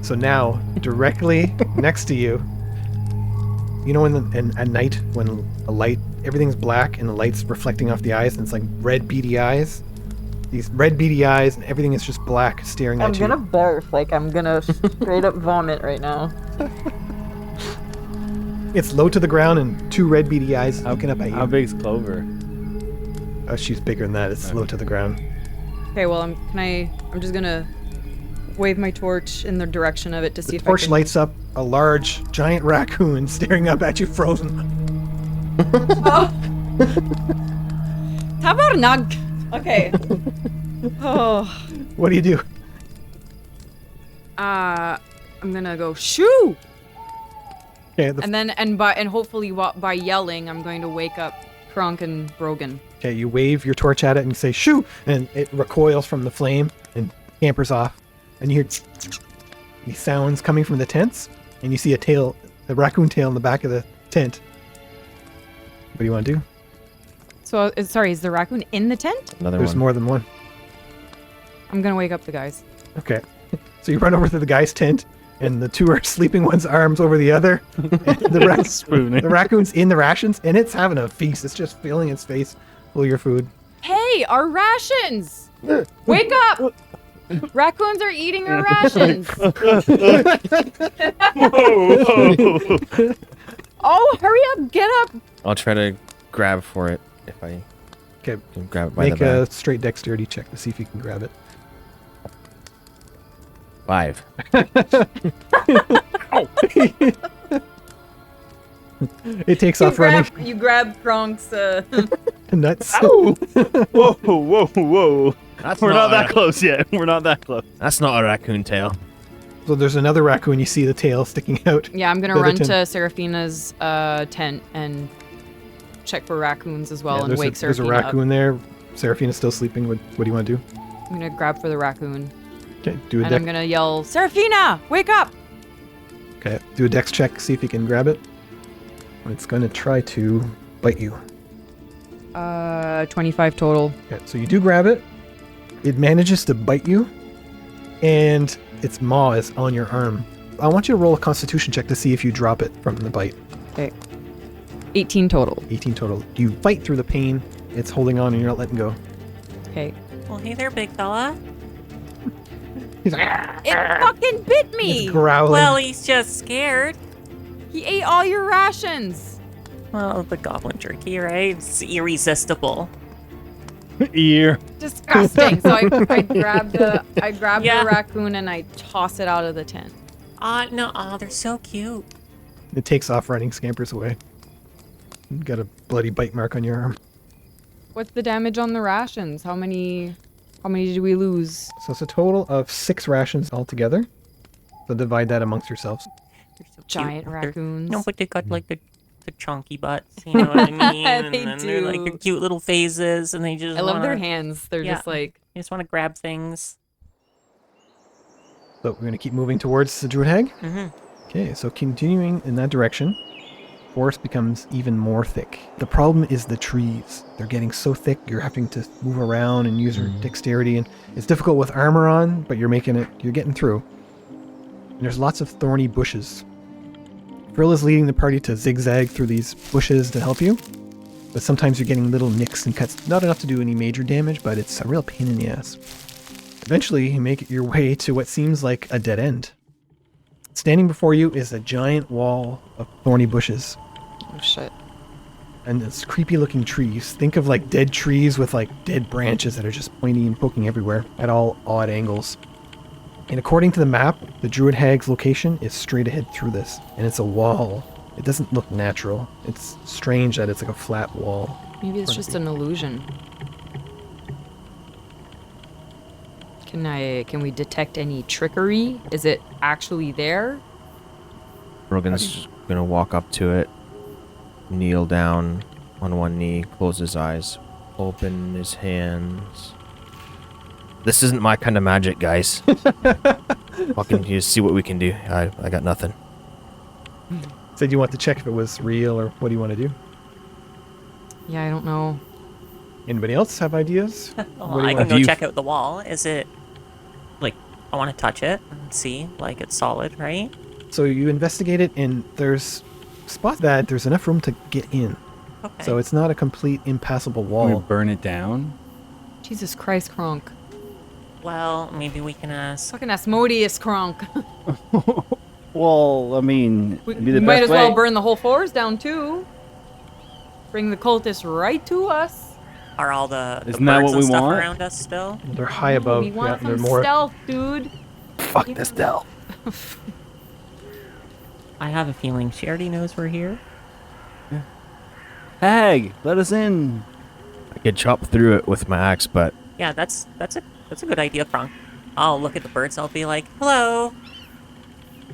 So now, directly next to you, you know, at night when a light, everything's black and the light's reflecting off the eyes, and it's like red beady eyes. These red beady eyes, and everything is just black, staring I'm at you. gonna barf. Like, I'm gonna straight up vomit right now. It's low to the ground, and 2 red beady eyes looking up at you. How big's Clover? Oh, she's bigger than that. It's low to the ground. Okay, well, I'm just gonna wave my torch in the direction of it to see if I Torch can. lights up a large, giant raccoon staring up at you, frozen. How about a nug? Okay. Oh. What do you do? I'm gonna go shoo, Okay, and hopefully by yelling, I'm going to wake up Kronk and Brogan. okay, you wave your torch at it and you say shoo, and it recoils from the flame and scampers off. And you hear these sounds coming from the tents, and you see a raccoon tail in the back of the tent. What do you want to do? So, sorry, is the raccoon in the tent? Another There's one. more than one. I'm gonna wake up the guys. Okay. So you run over to the guy's tent, and the 2 are sleeping one's arms over the other. And Spooning. the raccoon's in the rations, and it's having a feast. It's just filling its face full of your food. Hey, our rations! Wake up! Raccoons are eating our rations. Oh, hurry up! Get up! I'll try to grab for it if I Okay, can grab it by make the back. a straight dexterity check to see if you can grab it. 5. It takes off running. You grab Kronk's. Nuts. Whoa, whoa, whoa. That's We're not a- that close yet. We're not that close. That's not a raccoon tail. So there's another raccoon. You see the tail sticking out. Yeah, I'm gonna The other run tent. to Seraphina's tent and check for raccoons as well Yeah, and there's wake there's a Seraphina raccoon there. Seraphina's still sleeping. What do you want to do? up. I'm gonna grab for the raccoon Okay, do a and I'm dex. gonna yell, Seraphina, wake up! Okay, do a dex check. See if you can grab it. It's gonna try to bite you. 25 total. Okay, so you do grab it. It manages to bite you, and its maw is on your arm. I want you to roll a Constitution check to see if you drop it from the bite. Okay. 18 total. 18 total. You fight through the pain. It's holding on, and you're not letting go. Okay. Well, hey there, big fella. He's like, It fucking bit me! he's growling. Well, he's just scared. He ate all your rations! Well, the goblin jerky, right? It's irresistible. Ear. Disgusting. So I grabbed the Yeah. raccoon and I toss it out of the tent. No, they're so cute. It takes off running, scampers away. You got a bloody bite mark on your arm. What's the damage on the rations? How many did we lose? So it's a total of 6 rations altogether. So divide that amongst yourselves. They're so cute. Giant raccoons. No, but they got like the chunky butts. You know what I mean? And They then they're like do. their cute little faces, and they just I love their wanna- hands. They're Yeah. just like, They just want to grab things. So we're going to keep moving towards the druid hag. Mm-hmm. Okay, so continuing in that direction, forest becomes even more thick. The problem is the trees. They're getting so thick, you're having to move around and use your dexterity, and it's difficult with armor on, but you're getting through. And there's lots of thorny bushes. Peril is leading the party to zigzag through these bushes to help you, but sometimes you're getting little nicks and cuts. Not enough to do any major damage, but it's a real pain in the ass. Eventually, you make your way to what seems like a dead end. Standing before you is a giant wall of thorny bushes. oh shit. And it's creepy looking trees. Think of like dead trees with like dead branches that are just pointy and poking everywhere at all odd angles. And according to the map, the druid hag's location is straight ahead through this. And it's a wall. It doesn't look natural. It's strange that it's like a flat wall. Maybe it's just an illusion. Can we detect any trickery? Is it actually there? Rogan's gonna walk up to it, kneel down on one knee, close his eyes, open his hands. This isn't my kind of magic, guys. Fucking you see what we can do. I got nothing. Said you want to check if it was real, or what do you want to do? Yeah, I don't know. Anybody else have ideas? Well, What do you I can want? go You- check out the wall. Is it like I want to touch it and see like it's solid, right? So you investigate it, and there's spots that there's enough room to get in. Okay. So it's not a complete impassable Can we wall. burn it down? Jesus Christ, Kronk. well, maybe we can ask. Fucking Asmodeus, Kronk. Well, I mean, We it'd be the might best as well way. burn the whole forest down too. Bring the cultists right to us. Are all the Isn't birds that what and we stuff want? around us still? They're high above. We want they're some more. stealth, dude. Fuck this stealth. I have a feeling she already knows we're here. Hag, let us in. I could chop through it with my axe, but Yeah, that's a good idea, Frank. I'll look at the birds. I'll be like, "Hello.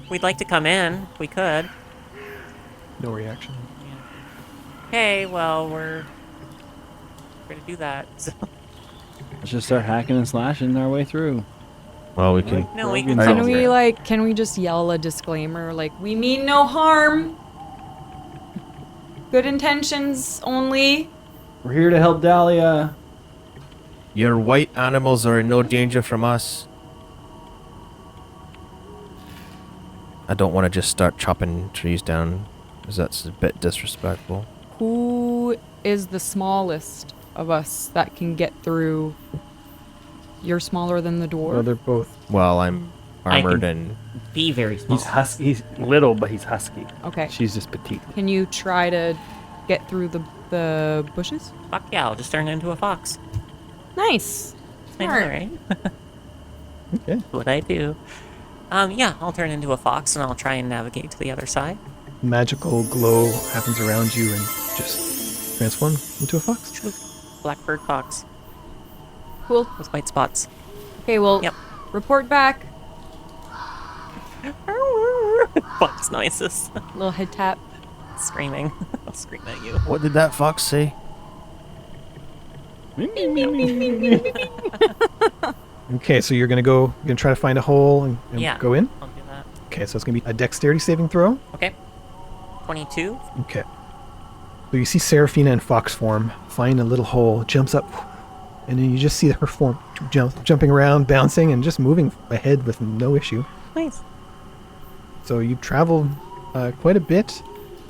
We'd like to come in. If we could." No reaction. Okay, well we're gonna do that. So. Let's just start hacking and slashing our way through. well, we can. No, we Rogan can. sounds Can great. can we just yell a disclaimer like, we mean no harm. Good intentions only. We're here to help Dahlia. Your white animals are in no danger from us. I don't want to just start chopping trees down, because that's a bit disrespectful. Who is the smallest of us that can get through? You're smaller than the dwarf. Well, they're both. Well, I'm I armored can- and Be very small. He's husky. He's little, but he's husky. Okay. She's just petite. Can you try to get through the bushes? Fuck yeah! I'll just turn into a fox. Nice. I know, Smart. right? Okay. What I do. Yeah, I'll turn into a fox and I'll try and navigate to the other side. Magical glow happens around you and just transform into a fox. Blackbird fox Cool. with white spots. Okay, well, Yep. report back. Fox noises. Little head tap. Screaming. I'll scream at you. what did that fox say? Okay, so you're gonna try to find a hole and Yeah. go in. I'll do that. Okay, so it's gonna be a dexterity saving throw. Okay. 22. Okay. So you see Seraphina in fox form find a little hole, jumps up, and then you just see her form jumping around, bouncing, and just moving ahead with no issue. Nice. So you traveled quite a bit,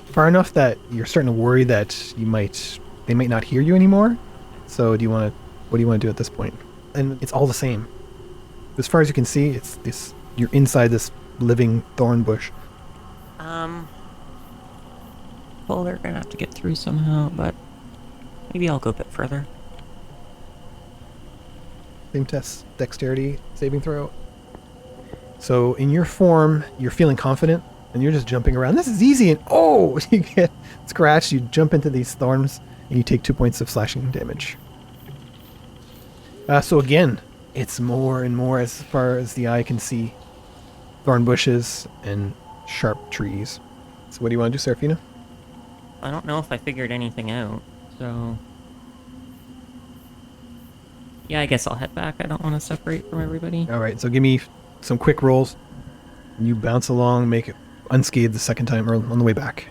far enough that you're starting to worry that they might not hear you anymore. So what do you want to do at this point? And it's all the same. As far as you can see, it's this. You're inside this living thorn bush. Well, they're gonna have to get through somehow, but maybe I'll go a bit further. Same test, dexterity saving throw. So in your form, you're feeling confident, and you're just jumping around. This is easy, and oh, you get scratched. You jump into these thorns, and you take 2 points of slashing damage. So again, it's more and more as far as the eye can see. Thorn bushes and sharp trees. So what do you want to do, Seraphina? I don't know if I figured anything out, so... Yeah, I guess I'll head back. I don't want to separate from everybody. All right, so give me some quick rolls. And you bounce along, make it unscathed the second time, or on the way back.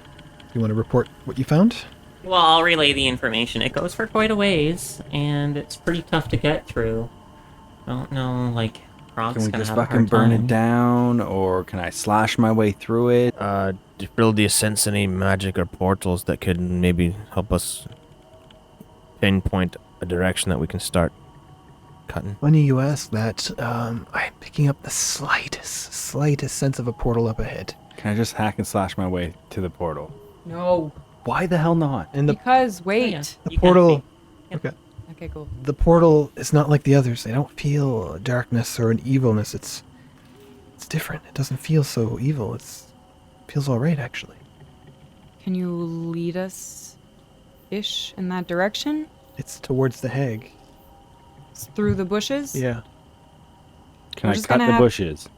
You want to report what you found? Well, I'll relay the information. It goes for quite a ways, and it's pretty tough to get through. I don't know, like, Kronk's Can we gonna just have a fucking hard burn time. it down, or can I slash my way through it? Do you sense any magic or portals that could maybe help us pinpoint a direction that we can start cutting? Funny you ask that. I'm picking up the slightest sense of a portal up ahead. Can I just hack and slash my way to the portal? No. Why the hell not? And the Because, wait. Yeah. the You can portal. see. Yep. Okay. Okay, cool. The portal is not like the others. They don't feel darkness or an evilness. It's different. It doesn't feel so evil. Feels all right, actually. Can you lead us-ish in that direction? It's towards the hag. It's through the bushes? Yeah. Can We're I just cut gonna the have- bushes?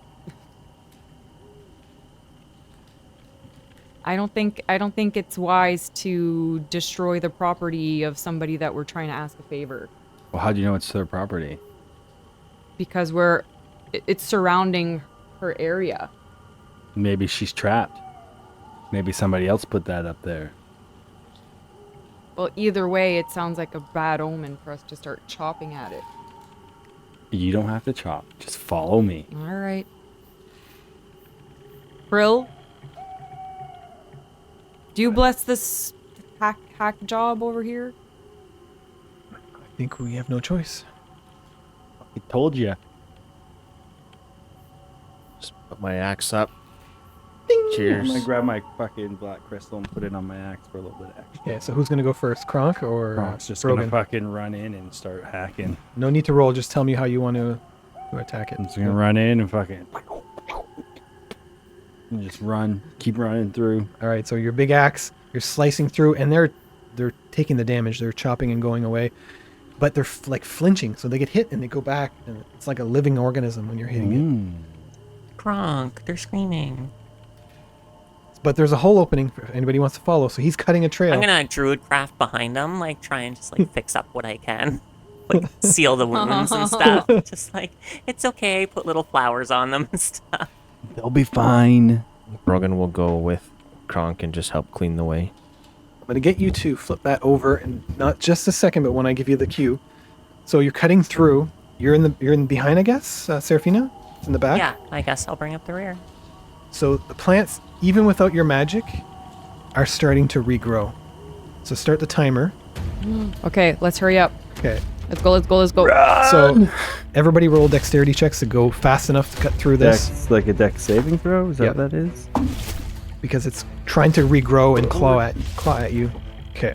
I don't think it's wise to destroy the property of somebody that we're trying to ask a favor, Well, how do you know it's their property? because it's surrounding her area. Maybe she's trapped. Maybe somebody else put that up there. Well, either way, it sounds like a bad omen for us to start chopping at it. You don't have to chop. Just follow me. All right. Brill, do you bless this hack job over here? I think we have no choice. I told you. Just put my axe up. I'm Cheers. gonna grab my fucking black crystal and put it on my axe for a little bit of action. Okay, so who's gonna go first, Kronk or Kronk's just Brogan? gonna fucking run in and start hacking. No need to roll. Just tell me how you want to attack it. I'm just gonna run in and fucking... And just run. Keep running through. All right, so your big axe, you're slicing through, and they're taking the damage. They're chopping and going away, but they're like flinching, so they get hit and they go back, and it's like a living organism when you're hitting it. Kronk, they're screaming. But there's a hole opening for anybody who wants to follow, so he's cutting a trail. I'm gonna druidcraft behind them, like try and just like fix up what I can, like seal the wounds and stuff. Just like it's okay, put little flowers on them and stuff. They'll be fine. Brogan will go with Kronk and just help clean the way. I'm gonna get you to flip that over, and not just a second, but when I give you the cue. So you're cutting through. You're in behind, I guess. Seraphina, it's in the back. Yeah, I guess I'll bring up the rear. So the plants, even without your magic, are starting to regrow. So start the timer. Okay, let's hurry up. Okay. Let's go. So everybody roll dexterity checks to go fast enough to cut through this, Dex, like a dex saving throw? Is that Yep. what that is? because it's trying to regrow and claw at you. Okay.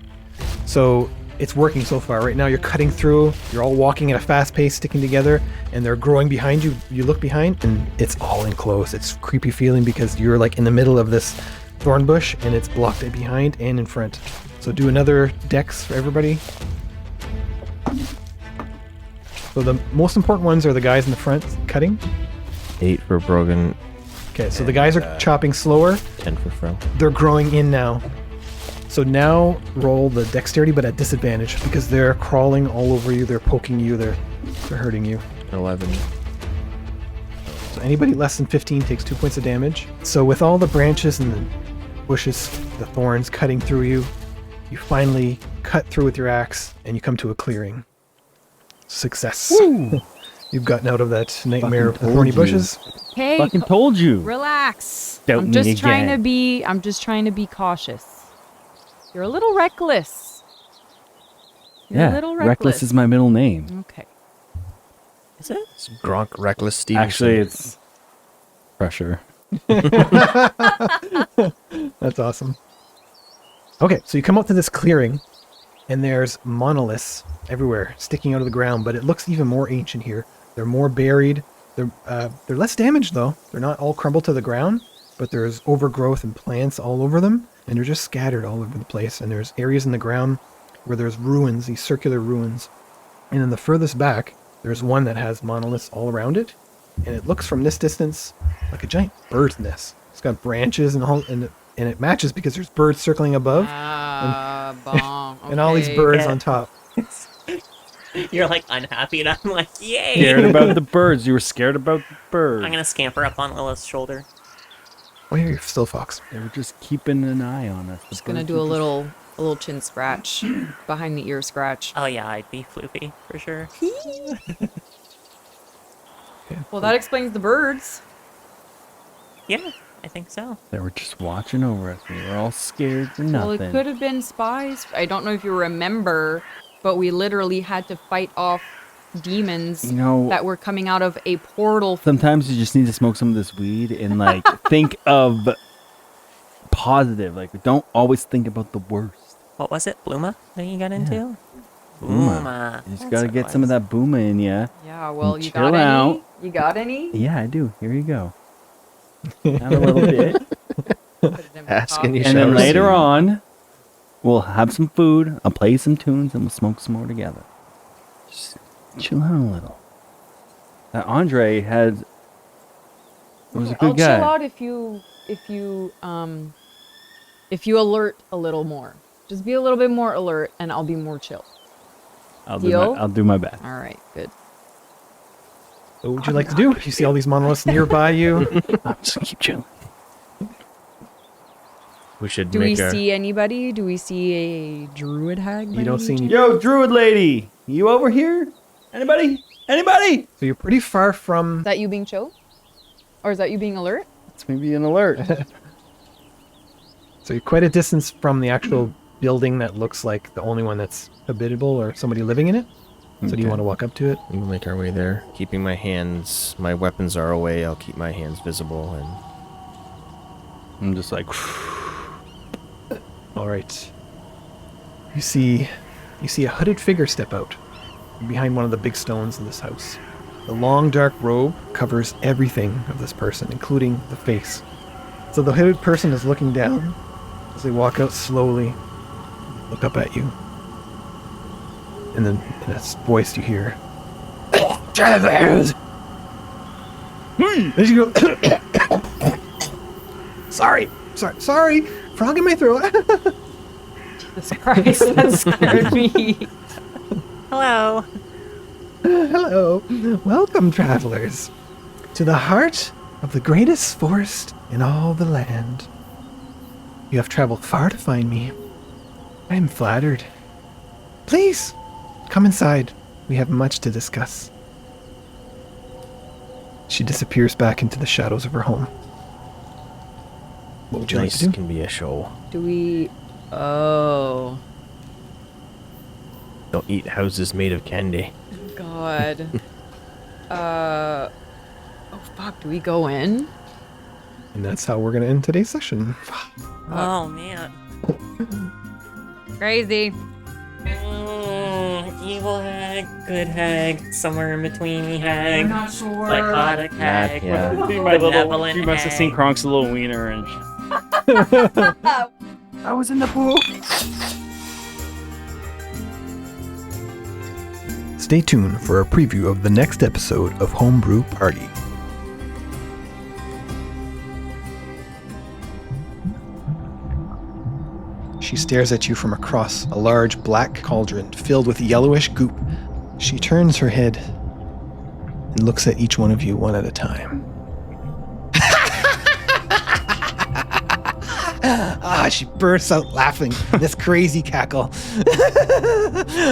So it's working so far. Right now you're cutting through. You're all walking at a fast pace, sticking together, and they're growing behind you. You look behind, and it's all enclosed. It's a creepy feeling because you're like in the middle of this thorn bush, and it's blocked behind and in front. So do another dex for everybody. So the most important ones are the guys in the front cutting. 8 for Brogan, Okay, so the guys are chopping slower. 10 for Fro. They're growing in now. So now roll the dexterity, but at disadvantage because they're crawling all over you. They're poking you. They're hurting you. 11. So anybody less than 15 takes 2 points of damage. So with all the branches and the bushes, the thorns cutting through you, you finally cut through with your axe and you come to a clearing. Success. You've gotten out of that nightmare of the told thorny you. bushes. Hey, Fucking told you. relax. Doubt I'm me just trying to again. I'm just trying to be cautious. You're a little reckless. You're Yeah, a little reckless reckless. is my middle name. Okay. Is it? It's Gronk Reckless Stevenson. Actually, it's pressure. That's awesome. Okay, so you come up to this clearing, and there's monoliths everywhere sticking out of the ground, but it looks even more ancient here. They're more buried. They're less damaged though. They're not all crumbled to the ground, but there's overgrowth and plants all over them, and they're just scattered all over the place. And there's areas in the ground where there's ruins, these circular ruins. And in the furthest back, there's one that has monoliths all around it, and it looks from this distance like a giant bird's nest. It's got branches and it matches because there's birds circling above Bon. and all these okay. birds Yeah. on top. You're like unhappy, and I'm like, yay! Scared about the birds. You were scared about the birds. I'm gonna scamper up on Lilith's shoulder. Oh, you're still Fox. They were just keeping an eye on us. Just gonna do a little chin scratch behind the ear scratch. Oh yeah, I'd be floofy for sure. Well, that explains the birds. Yeah, I think so. They were just watching over us. We were all scared for Well, nothing. it could have been spies. I don't know if you remember, but we literally had to fight off demons You know, that were coming out of a portal. sometimes you just need to smoke some of this weed and like think of positive. Like don't always think about the worst. What was it, Bluma, that you got into? Booma. You just That's gotta what get it some of was. that booma in ya. Yeah, well, you Chill got out. any? You got any? Yeah, I do. Here you go. Have a little bit. Put it in my Asking you coffee. And then Shower later scene. on, we'll have some food. I'll play some tunes and we'll smoke some more together. Just chill out a little. That Andre was a I'll good guy. chill out if you alert a little more. Just be a little bit more alert, and I'll be more chill. Deal? I'll do my best. All right, good. What would you like to do? You see all these monoliths nearby you. I'll just keep chilling. We should Do we make our... see anybody? Do we see a druid hag? by You don't any see any- chance? Yo, Druid lady, you over here? Anybody? Anybody? So you're pretty far from. Is that you being chill? Or is that you being alert? It's maybe an alert. So you're quite a distance from the actual building that looks like the only one that's habitable or somebody living in it. So do you Okay. want to walk up to it? We'll make our way there. Keeping my weapons are away. I'll keep my hands visible and I'm just like, All right. You see a hooded figure step out behind one of the big stones in this house. The long dark robe covers everything of this person, including the face. So the hooded person is looking down as they walk out slowly, look up at you. And then in a voice you hear, Travelers! As you go, sorry, frog in my throat. Jesus Christ, that scared me. Hello. Hello, welcome travelers to the heart of the greatest forest in all the land. You have traveled far to find me. I am flattered. Please, come inside. We have much to discuss. She disappears back into the shadows of her home. What would you like nice to do? can be a show. Do we... Oh... Don't eat houses made of candy. God. Oh, fuck. Do we go in? And that's how we're going to end today's session. Oh man. Crazy. Evil hag, good hag, somewhere in between hag, sure. psychotic hag, yeah. benevolent you must have seen hag. Kronk's little wiener and I was in the pool. Stay tuned for a preview of the next episode of Homebrew Party. She stares at you from across a large black cauldron filled with yellowish goop. She turns her head and looks at each one of you one at a time. She bursts out laughing, this crazy cackle.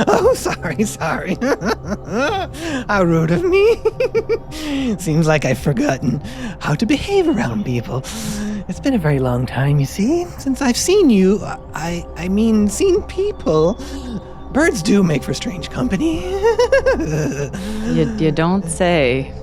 Oh, sorry. How rude of me. Seems like I've forgotten how to behave around people. It's been a very long time, you see, since I've seen you. I mean, seen people. Birds do make for strange company. You don't say.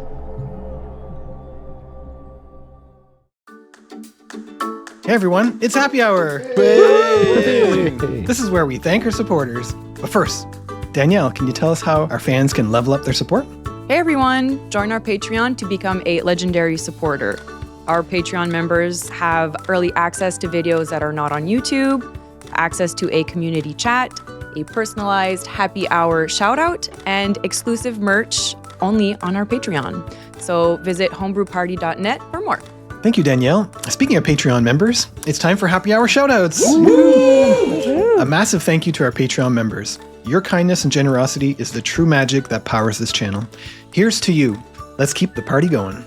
Hey everyone, it's happy hour! This is where we thank our supporters. But first, Danielle, can you tell us how our fans can level up their support? Hey everyone, join our Patreon to become a legendary supporter. Our Patreon members have early access to videos that are not on YouTube, access to a community chat, a personalized happy hour shout out, and exclusive merch only on our Patreon. So visit homebrewparty.net for more. Thank you, Danielle. Speaking of Patreon members, it's time for happy hour shoutouts. A massive thank you to our Patreon members. Your kindness and generosity is the true magic that powers this channel. Here's to you. Let's keep the party going.